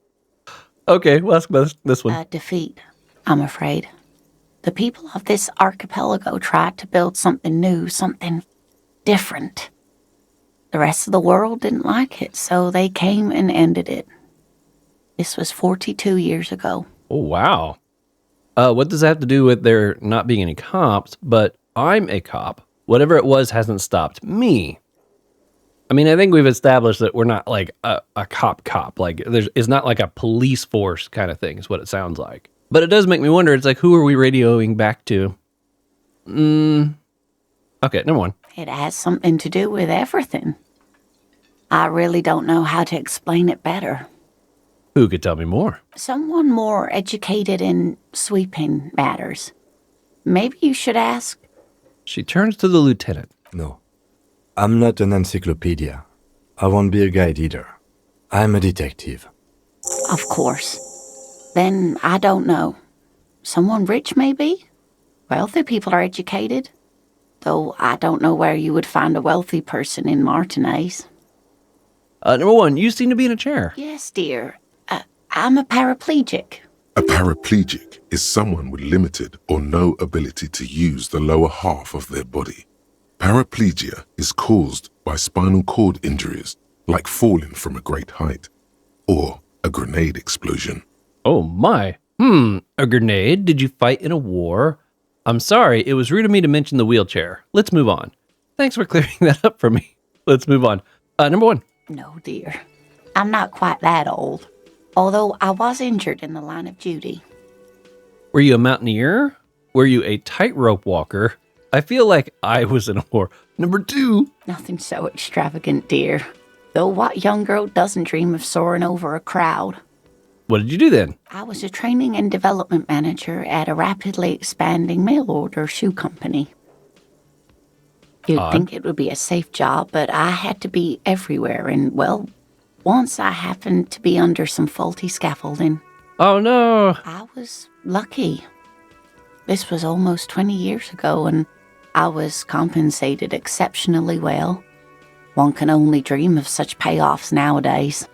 Okay, well, ask this one. Defeat, I'm afraid. The people of this archipelago tried to build something new, something different. The rest of the world didn't like it, so they came and ended it. This was 42 years ago. Oh, wow. What does that have to do with there not being any cops? But I'm a cop. Whatever it was hasn't stopped me. I mean, I think we've established that we're not like a cop. Like, it's not like a police force kind of thing, is what it sounds like. But it does make me wonder, it's like, who are we radioing back to? Okay, number one. It has something to do with everything. I really don't know how to explain it better. Who could tell me more? Someone more educated in sweeping matters. Maybe you should ask. She turns to the lieutenant. No. I'm not an encyclopedia. I won't be a guide either. I'm a detective. Of course. Then I don't know. Someone rich, maybe? Wealthy people are educated. Though I don't know where you would find a wealthy person in Martinez. Number one, you seem to be in a chair. Yes, dear. I'm a paraplegic. A paraplegic is someone with limited or no ability to use the lower half of their body. Paraplegia is caused by spinal cord injuries, like falling from a great height, or a grenade explosion. Oh my. A grenade? Did you fight in a war? I'm sorry, it was rude of me to mention the wheelchair. Let's move on. Thanks for clearing that up for me. Let's move on. Number one. No, dear. I'm not quite that old. Although I was injured in the line of duty. Were you a mountaineer? Were you a tightrope walker? I feel like I was in a war. Number two. Nothing so extravagant, dear. Though what young girl doesn't dream of soaring over a crowd? What did you do then? I was a training and development manager at a rapidly expanding mail order shoe company. You'd think it would be a safe job, but I had to be everywhere, and, well, once I happened to be under some faulty scaffolding. Oh no. I was lucky. This was almost 20 years ago, and I was compensated exceptionally well. One can only dream of such payoffs nowadays.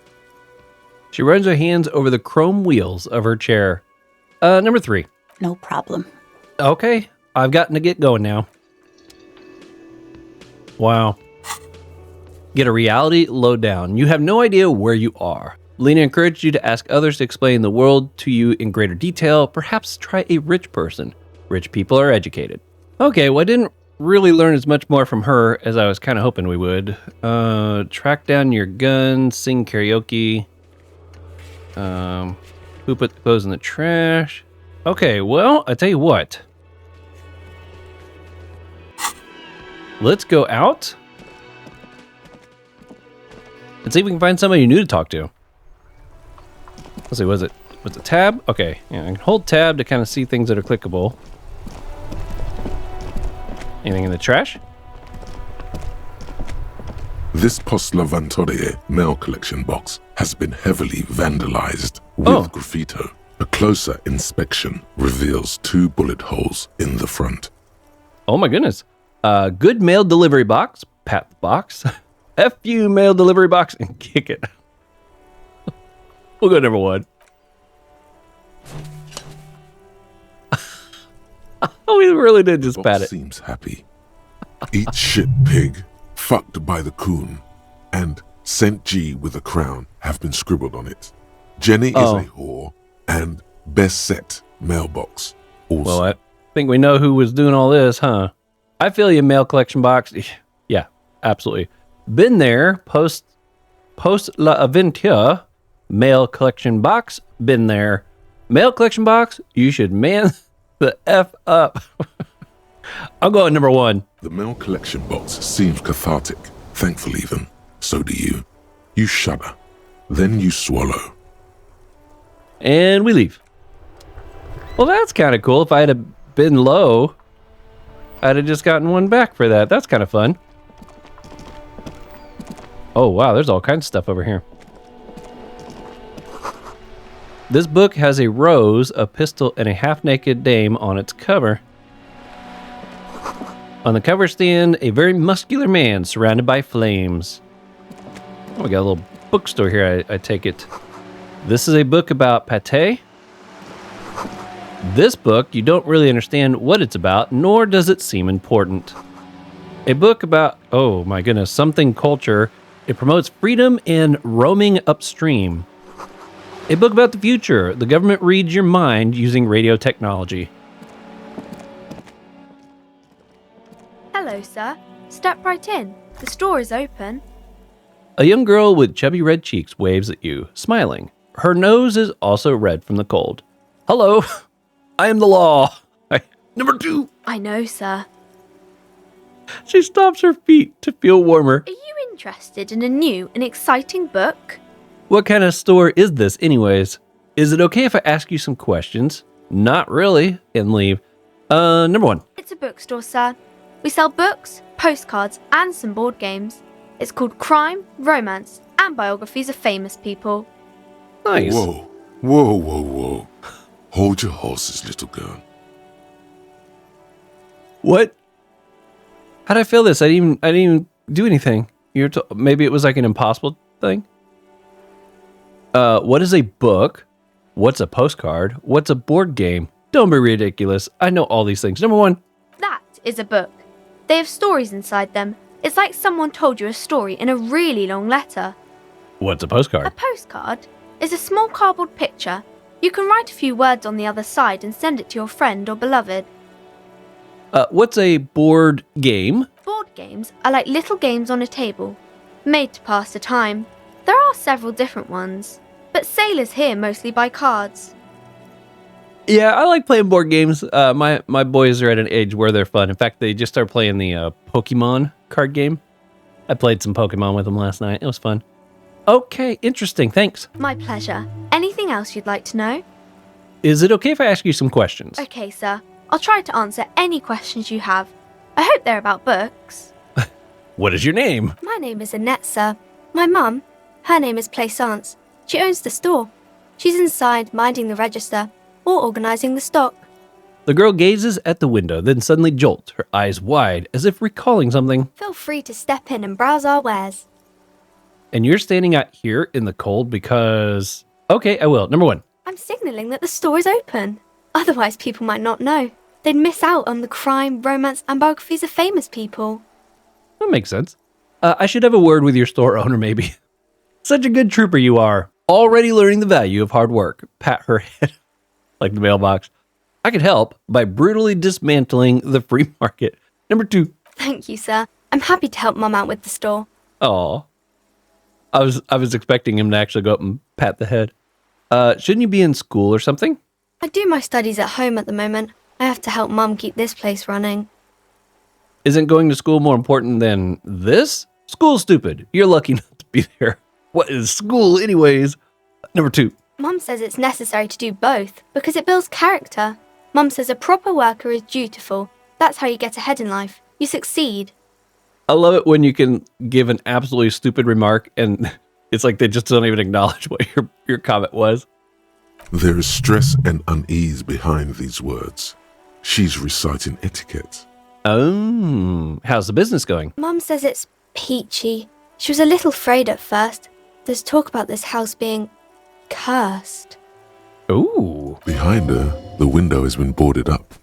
She runs her hands over the chrome wheels of her chair. Number three. No problem. Okay, I've gotten to get going now. Wow. Get a reality lowdown. You have no idea where you are. Lena encouraged you to ask others to explain the world to you in greater detail. Perhaps try a rich person. Rich people are educated. Okay, well, I didn't really learn as much more from her as I was kind of hoping we would. Track down your gun, sing karaoke. Who put the clothes in the trash? Okay, well, I tell you what. Let's go out and see if we can find somebody new to talk to. Let's see, was it tab? Okay, yeah, I can hold tab to kind of see things that are clickable. Anything in the trash? This Post Lavatorie mail collection box has been heavily vandalized with graffito. A closer inspection reveals 2 bullet holes in the front. Oh my goodness. Good mail delivery box. Pat the box. F you mail delivery box and kick it. We'll go number one. Oh, we really did just pat it. Seems happy. Eat shit pig, fucked by the coon, and St. G with a crown have been scribbled on it. Jenny is a whore, and best set mailbox also. Well, I think we know who was doing all this, huh? I feel you, mail collection box. Yeah, absolutely. Been there, post la aventure, mail collection box, been there. Mail collection box, you should man the F up. I'll go at number one. The mail collection box seems cathartic, thankful even. So do you. You shudder. Then you swallow. And we leave. Well, that's kind of cool. If I had been low, I'd have just gotten one back for that. That's kind of fun. Oh, wow. There's all kinds of stuff over here. This book has a rose, a pistol, and a half-naked dame on its cover. On the cover stand, a very muscular man surrounded by flames. Oh, we got a little bookstore here, I take it. This is a book about pate. This book, you don't really understand what it's about, nor does it seem important. A book about, oh my goodness, something culture. It promotes freedom and roaming upstream. A book about the future. The government reads your mind using radio technology. Hello, sir. Step right in. The store is open. A young girl with chubby red cheeks waves at you, smiling. Her nose is also red from the cold. Hello, I am the law. Number 2. I know, sir. She stomps her feet to feel warmer. Are you interested in a new and exciting book? What kind of store is this anyways? Is it okay if I ask you some questions? Not really, and leave. Number 1. It's a bookstore, sir. We sell books, postcards, and some board games. It's called Crime, Romance, and Biographies of Famous People. Nice. Whoa, whoa, whoa, whoa. Hold your horses, little girl. What? How'd I feel this? I didn't even do anything. Maybe it was like an impossible thing? What is a book? What's a postcard? What's a board game? Don't be ridiculous. I know all these things. Number 1. That is a book. They have stories inside them. It's like someone told you a story in a really long letter. What's a postcard? A postcard is a small cardboard picture. You can write a few words on the other side and send it to your friend or beloved. What's a board game? Board games are like little games on a table, made to pass the time. There are several different ones, but sailors here mostly buy cards. Yeah, I like playing board games. My boys are at an age where they're fun. In fact, they just started playing the Pokemon card game. I played some Pokemon with them last night. It was fun. Okay, interesting. Thanks. My pleasure. Anything else you'd like to know? Is it okay if I ask you some questions? Okay, sir. I'll try to answer any questions you have. I hope they're about books. What is your name? My name is Annette, sir. My mum, her name is Plaisance. She owns the store. She's inside minding the register or organising the stock. The girl gazes at the window, then suddenly jolts, her eyes wide, as if recalling something. Feel free to step in and browse our wares. And you're standing out here in the cold because... Okay, I will. Number 1. I'm signalling that the store is open. Otherwise, people might not know. They'd miss out on the crime, romance, and biographies of famous people. That makes sense. I should have a word with your store owner, maybe. Such a good trooper you are. Already learning the value of hard work. Pat her head like the mailbox. I could help by brutally dismantling the free market. Number 2. Thank you, sir. I'm happy to help Mum out with the store. Aw. I was expecting him to actually go up and pat the head. Shouldn't you be in school or something? I do my studies at home at the moment. I have to help Mum keep this place running. Isn't going to school more important than this? School's stupid. You're lucky not to be there. What is school anyways? Number 2. Mum says it's necessary to do both because it builds character. Mum says a proper worker is dutiful. That's how you get ahead in life. You succeed. I love it when you can give an absolutely stupid remark and it's like they just don't even acknowledge what your comment was. There is stress and unease behind these words. She's reciting etiquette. Oh, how's the business going? Mum says it's peachy. She was a little afraid at first. There's talk about this house being cursed. Ooh. Behind her, the window has been boarded up.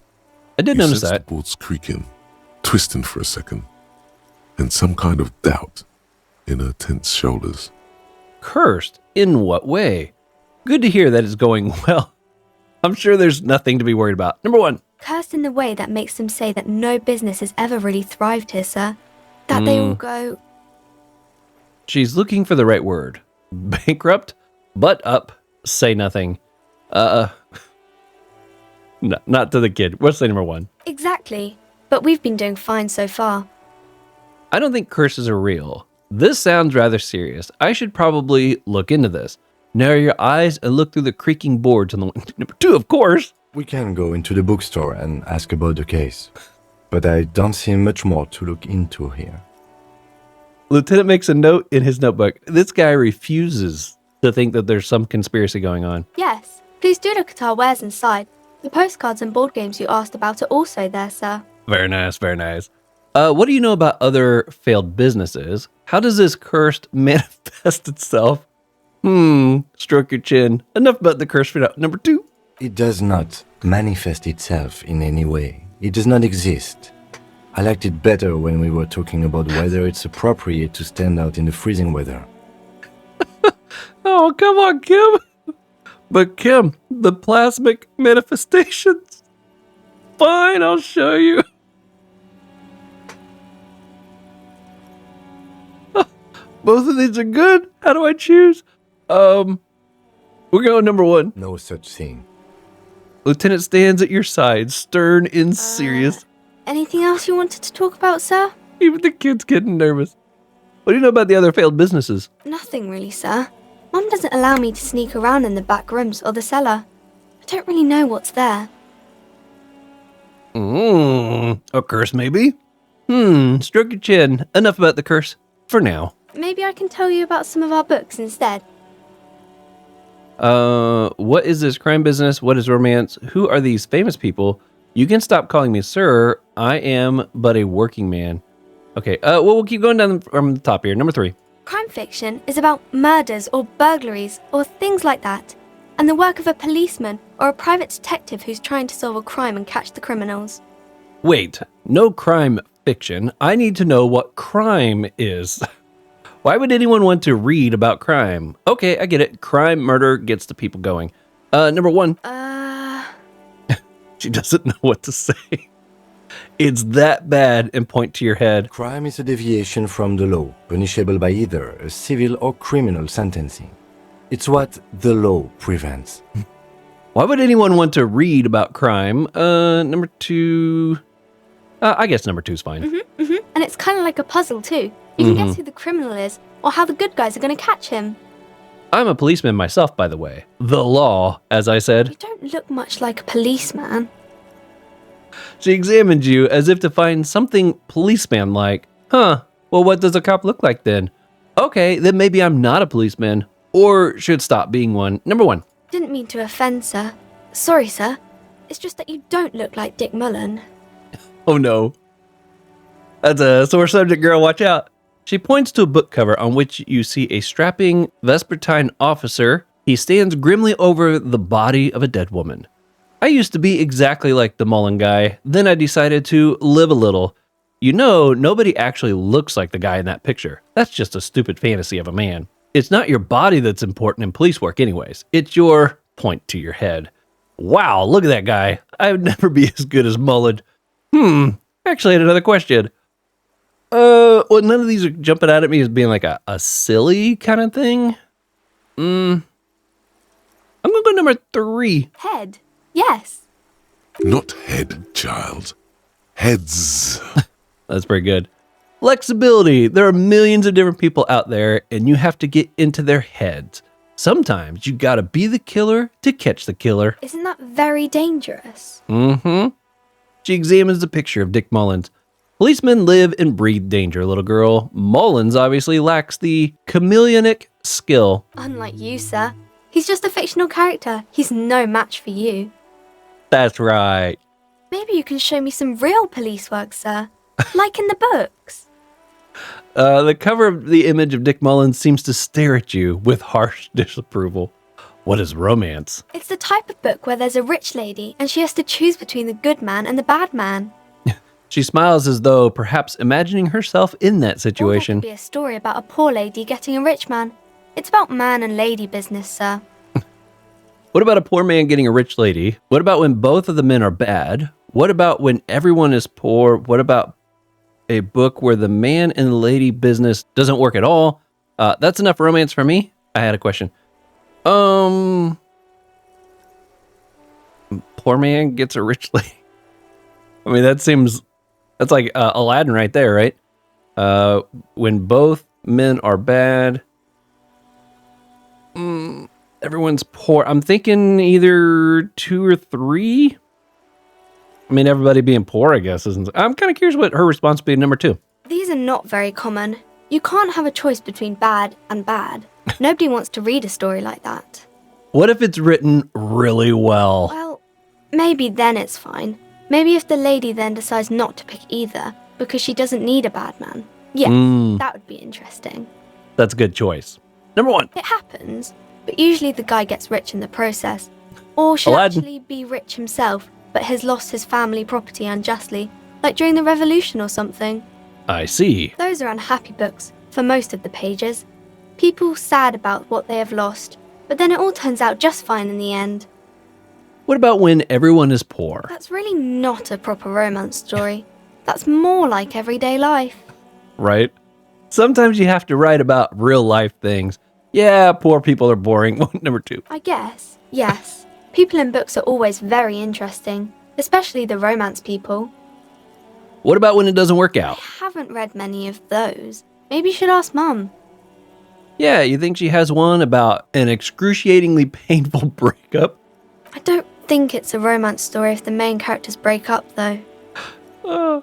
I did You notice sense that. the boards creaking, twisting for a second, and some kind of doubt in her tense shoulders. Cursed? In what way? Good to hear that it's going well. I'm sure there's nothing to be worried about. Number 1. Cursed in the way that makes them say that no business has ever really thrived here, sir. That they all go... She's looking for the right word. Bankrupt? Butt up? Say nothing. No, not to the kid. What's the number 1? Exactly. But we've been doing fine so far. I don't think curses are real. This sounds rather serious. I should probably look into this. Narrow your eyes and look through the creaking boards on the window. Number 2, of course. We can go into the bookstore and ask about the case. But I don't see much more to look into here. Lieutenant makes a note in his notebook. This guy refuses to think that there's some conspiracy going on. Yes, please do look at our wares inside. The postcards and board games you asked about are also there, sir. Very nice, very nice. What do you know about other failed businesses? How does this cursed manifest itself? Stroke your chin. Enough about the curse for now. Number 2. It does not manifest itself in any way. It does not exist. I liked it better when we were talking about whether it's appropriate to stand out in the freezing weather. Oh, come on, Kim. But Kim, the plasmic manifestations. Fine, I'll show you. Both of these are good. How do I choose? We're going number 1. No such thing. Lieutenant stands at your side, stern and serious. Anything else you wanted to talk about, sir? Even the kid's getting nervous. What do you know about the other failed businesses? Nothing really, sir. Mum doesn't allow me to sneak around in the back rooms or the cellar. I don't really know what's there. A curse, maybe? Stroke your chin. Enough about the curse. For now. Maybe I can tell you about some of our books instead. What is this crime business? What is romance? Who are these famous people? You can stop calling me sir. I am but a working man. Okay, well, we'll keep going down from the top here. Number 3. Crime fiction is about murders or burglaries or things like that, and the work of a policeman or a private detective who's trying to solve a crime and catch the criminals. Wait, no crime fiction. I need to know what crime is. Why would anyone want to read about crime? Okay, I get it. Crime, murder gets the people going. Number 1. She doesn't know what to say. It's that bad and point to your head. Crime is a deviation from the law, punishable by either a civil or criminal sentencing. It's what the law prevents. Why would anyone want to read about crime? Number 2. I guess number 2 is fine. And it's kind of like a puzzle too. You can guess who the criminal is or how the good guys are going to catch him. I'm a policeman myself, by the way. The law, as I You said. don't look much like a policeman. She examined you as if to find something policeman-like. Huh, well, what does a cop look like then? Okay, then maybe I'm not a policeman, or should stop being one. Number 1. Didn't mean to offend, sir. Sorry, sir. It's just that you don't look like Dick Mullen. Oh no. That's a sore subject, girl, watch out. She points to a book cover on which you see a strapping Vespertine officer. He stands grimly over the body of a dead woman. I used to be exactly like the Mullen guy. Then I decided to live a little. You know, nobody actually looks like the guy in that picture. That's just a stupid fantasy of a man. It's not your body that's important in police work anyways. It's your point to your head. Wow, look at that guy. I would never be as good as Mullen. Actually, I had another question. Well, none of these are jumping out at me as being like a silly kind of thing. I'm gonna go number 3. Head. Yes. Not head, child. Heads. That's pretty good. Flexibility. There are millions of different people out there, and you have to get into their heads. Sometimes you gotta be the killer to catch the killer. Isn't that very dangerous? She examines the picture of Dick Mullins. Policemen live and breathe danger, little girl. Mullins obviously lacks the chameleonic skill. Unlike you, sir. He's just a fictional character. He's no match for you. That's right. Maybe you can show me some real police work, sir. Like in the books. The cover of the image of Dick Mullins seems to stare at you with harsh disapproval. What is romance? It's the type of book where there's a rich lady and she has to choose between the good man and the bad man. She smiles as though perhaps imagining herself in that Or situation. there could be a story about a poor lady getting a rich man. It's about man and lady business, sir. What about a poor man getting a rich lady? What about when both of the men are bad? What about when everyone is poor? What about a book where the man and the lady business doesn't work at all? That's enough romance for me. I had a question. Poor man gets a rich lady. I mean, that's like Aladdin right there, right? When both men are bad, everyone's poor. I'm thinking either 2 or 3. I mean, everybody being poor, I guess, isn't. I'm kind of curious what her response would be to number 2. These are not very common. You can't have a choice between bad and bad. Nobody wants to read a story like that. What if it's written really well? Well, maybe then it's fine. Maybe if the lady then decides not to pick either, because she doesn't need a bad man. Yes, that would be interesting. That's a good choice. Number 1. It happens, but usually the guy gets rich in the process. Or should Aladdin. actually be rich himself, but has lost his family property unjustly, like during the revolution or something. I see. Those are unhappy books, for most of the pages. People sad about what they have lost, but then it all turns out just fine in the end. What about when everyone is poor? That's really not a proper romance story. That's more like everyday life. Right? Sometimes you have to write about real life things. Yeah, poor people are boring. Number 2. I guess, yes. People in books are always very interesting, especially the romance people. What about when it doesn't work I out? haven't read many of those. Maybe you should ask Mum. Yeah, you think she has one about an excruciatingly painful breakup? I don't think it's a romance story if the main characters break up, though.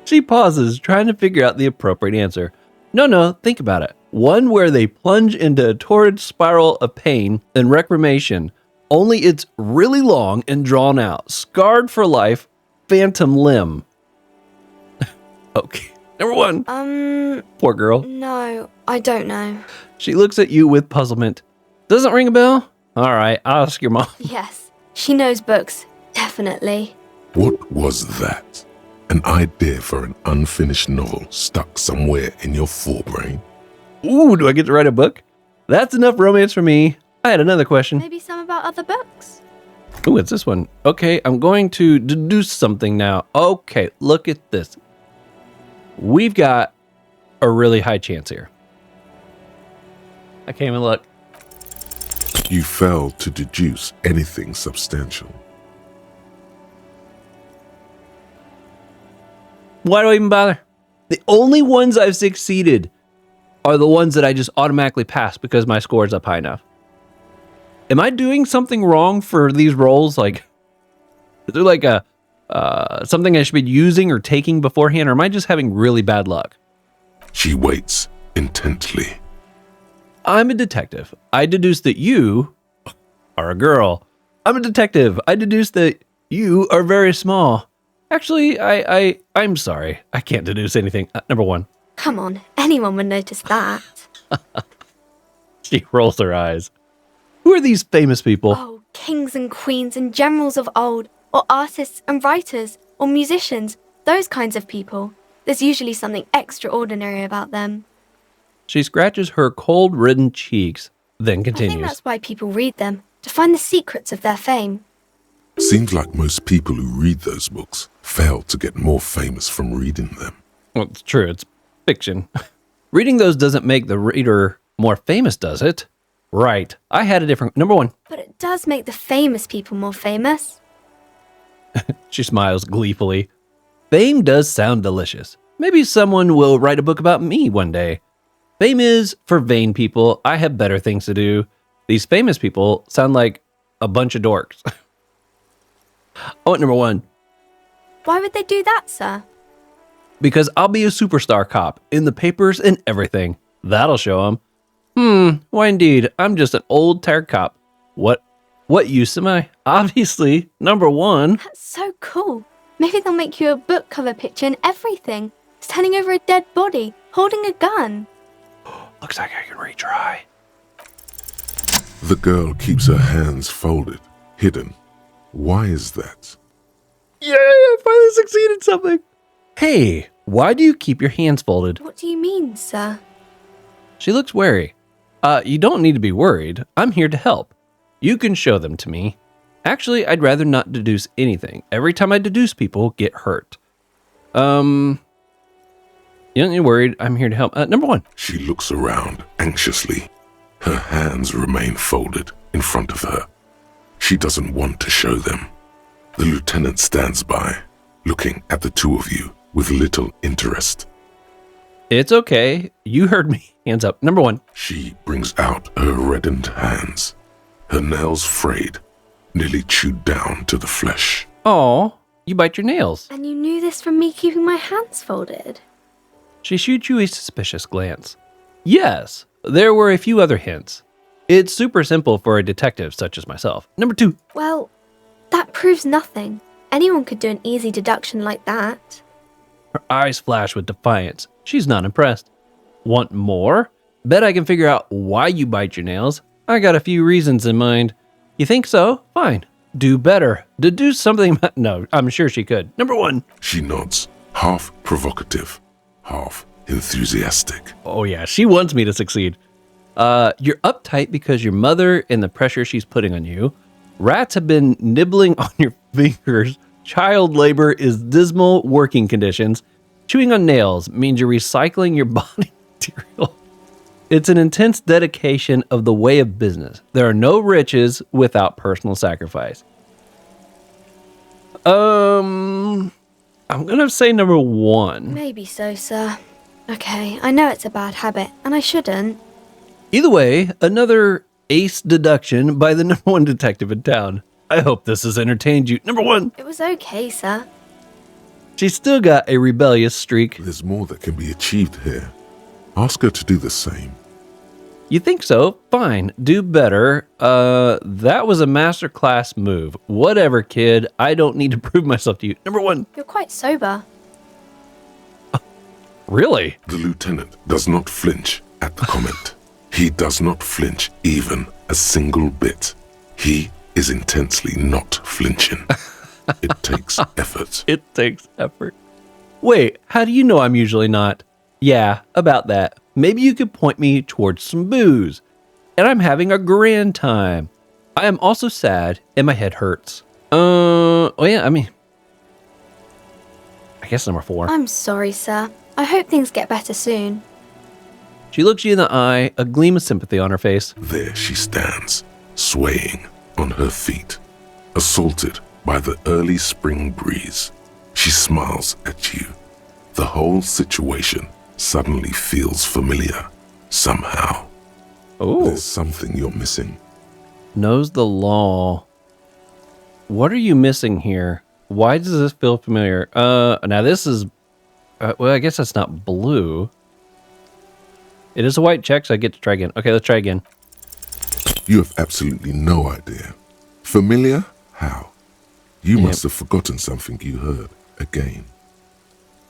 She pauses, trying to figure out the appropriate answer. No, think about it. One where they plunge into a torrid spiral of pain and reclamation, only it's really long and drawn out. Scarred for life, phantom limb. Okay, number 1. Poor girl. No, I don't know. She looks at you with puzzlement. Doesn't ring a bell? All right, I'll ask your mom. Yes, she knows books, definitely. What was that? An idea for an unfinished novel stuck somewhere in your forebrain? Ooh, do I get to write a book? That's enough romance for me. I had another question. Maybe some about other books. Ooh, it's this one. Okay, I'm going to deduce something now. Okay, look at this. We've got a really high chance here. I can't even look. You failed to deduce anything substantial. Why do I even bother? The only ones I've succeeded are the ones that I just automatically pass because my score is up high enough. Am I doing something wrong for these rolls? Like, is there like a something I should be using or taking beforehand, or am I just having really bad luck? She waits intently. I'm a detective. I deduce that you are a girl. I'm a detective. I deduce that you are very small. Actually, I'm sorry. I can't deduce anything. Number 1. Come on, anyone would notice that. She rolls her eyes. Who are these famous people? Oh, kings and queens and generals of old, or artists and writers, or musicians, those kinds of people. There's usually something extraordinary about them. She scratches her cold-ridden cheeks, then I continues. think that's why people read them, to find the secrets of their fame. Seems like most people who read those books fail to get more famous from reading them. Well, it's true. It's fiction. Reading those doesn't make the reader more famous, does it? Right. I had a different... Number 1. But it does make the famous people more famous. She smiles gleefully. Fame does sound delicious. Maybe someone will write a book about me one day. Fame is for vain people. I have better things to do. These famous people sound like a bunch of dorks. Oh, number 1. Why would they do that, sir? Because I'll be a superstar cop in the papers and everything. That'll show them. Why indeed. I'm just an old tired cop. What use am I? Obviously, number 1. That's so cool. Maybe they'll make you a book cover picture and everything. Standing over a dead body, holding a gun. Looks like I can retry. The girl keeps her hands folded, hidden. Why is that? Yeah, I finally succeeded something. Hey, why do you keep your hands folded? What do you mean, sir? She looks wary. You don't need to be worried. I'm here to help. You can show them to me. Actually, I'd rather not deduce anything. Every time I deduce, people get hurt. You don't need to be worried. I'm here to help. Number 1. She looks around anxiously. Her hands remain folded in front of her. She doesn't want to show them. The lieutenant stands by, looking at the two of you with little interest. It's okay. You heard me. Hands up. Number 1. She brings out her reddened hands, her nails frayed, nearly chewed down to the flesh. Oh, you bite your nails. And you knew this from me keeping my hands folded? She shoots you a suspicious glance. Yes, there were a few other hints. It's super simple for a detective such as myself. Number 2. Well, that proves nothing. Anyone could do an easy deduction like that. Her eyes flash with defiance. She's not impressed. Want more? Bet I can figure out why you bite your nails. I got a few reasons in mind. You think so? Fine. Do better. Deduce something. No, I'm sure she could. Number 1. She nods, half provocative, half enthusiastic. Oh yeah, she wants me to succeed. You're uptight because your mother and the pressure she's putting on you. Rats have been nibbling on your fingers. Child labor is dismal working conditions. Chewing on nails means you're recycling your body. material. It's an intense dedication of the way of business. There are no riches without personal sacrifice. I'm gonna say number 1. Maybe so, sir. Okay, I know it's a bad habit, and I shouldn't. Either way, another ace deduction by the number 1 detective in town. I hope this has entertained you. Number 1. It was okay, sir. She's still got a rebellious streak. There's more that can be achieved here. Ask her to do the same. You think so? Fine. Do better. That was a masterclass move. Whatever, kid. I don't need to prove myself to you. Number 1. You're quite sober. Really? The lieutenant does not flinch at the comment. He does not flinch even a single bit. He is intensely not flinching. It takes effort. It takes effort. Wait, how do you know I'm usually not? Yeah, about that. Maybe you could point me towards some booze. And I'm having a grand time. I am also sad and my head hurts. I guess number 4. I'm sorry, sir. I hope things get better soon. She looks you in the eye, a gleam of sympathy on her face. There she stands, swaying on her feet, assaulted by the early spring breeze. She smiles at you. The whole situation suddenly feels familiar, somehow. Oh, There's something you're missing. knows the law. What are you missing here? Why does this feel familiar? Now this is, well, I guess that's not blue. It is a white check, so I get to try again. Okay, let's try again. You have absolutely no idea. Familiar? How? You must have forgotten something you heard again.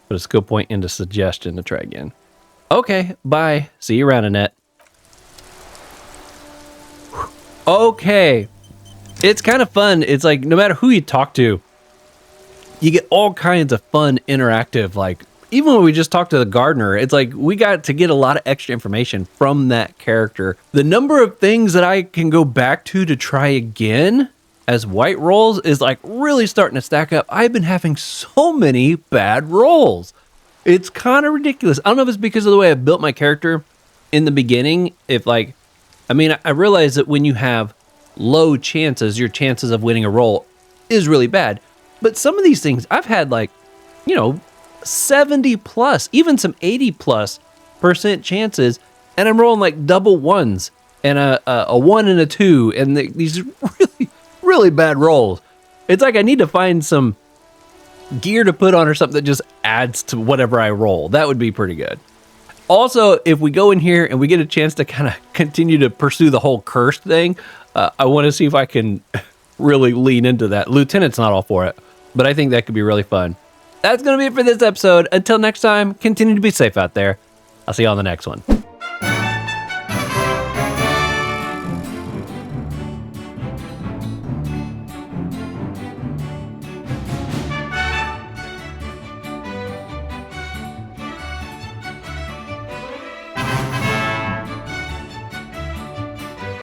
But a skill point into suggestion to try again. Okay, bye. See you around, Annette. Okay. It's kind of fun. It's like no matter who you talk to, you get all kinds of fun interactive, like even when we just talked to the gardener, it's like we got to get a lot of extra information from that character. The number of things that I can go back to try again as white rolls is like really starting to stack up. I've been having so many bad rolls. It's kind of ridiculous. I don't know if it's because of the way I built my character in the beginning. I realize that when you have low chances, your chances of winning a roll is really bad. But some of these things I've had 70 plus, even some 80+% chances, and I'm rolling like double ones and a 1 and a 2, and these really, really bad rolls. It's like I need to find some gear to put on or something that just adds to whatever I roll. That would be pretty good. Also, if we go in here and we get a chance to kind of continue to pursue the whole cursed thing, I want to see if I can really lean into that. Lieutenant's not all for it, but I think that could be really fun. That's going to be it for this episode. Until next time, continue to be safe out there. I'll see you on the next one.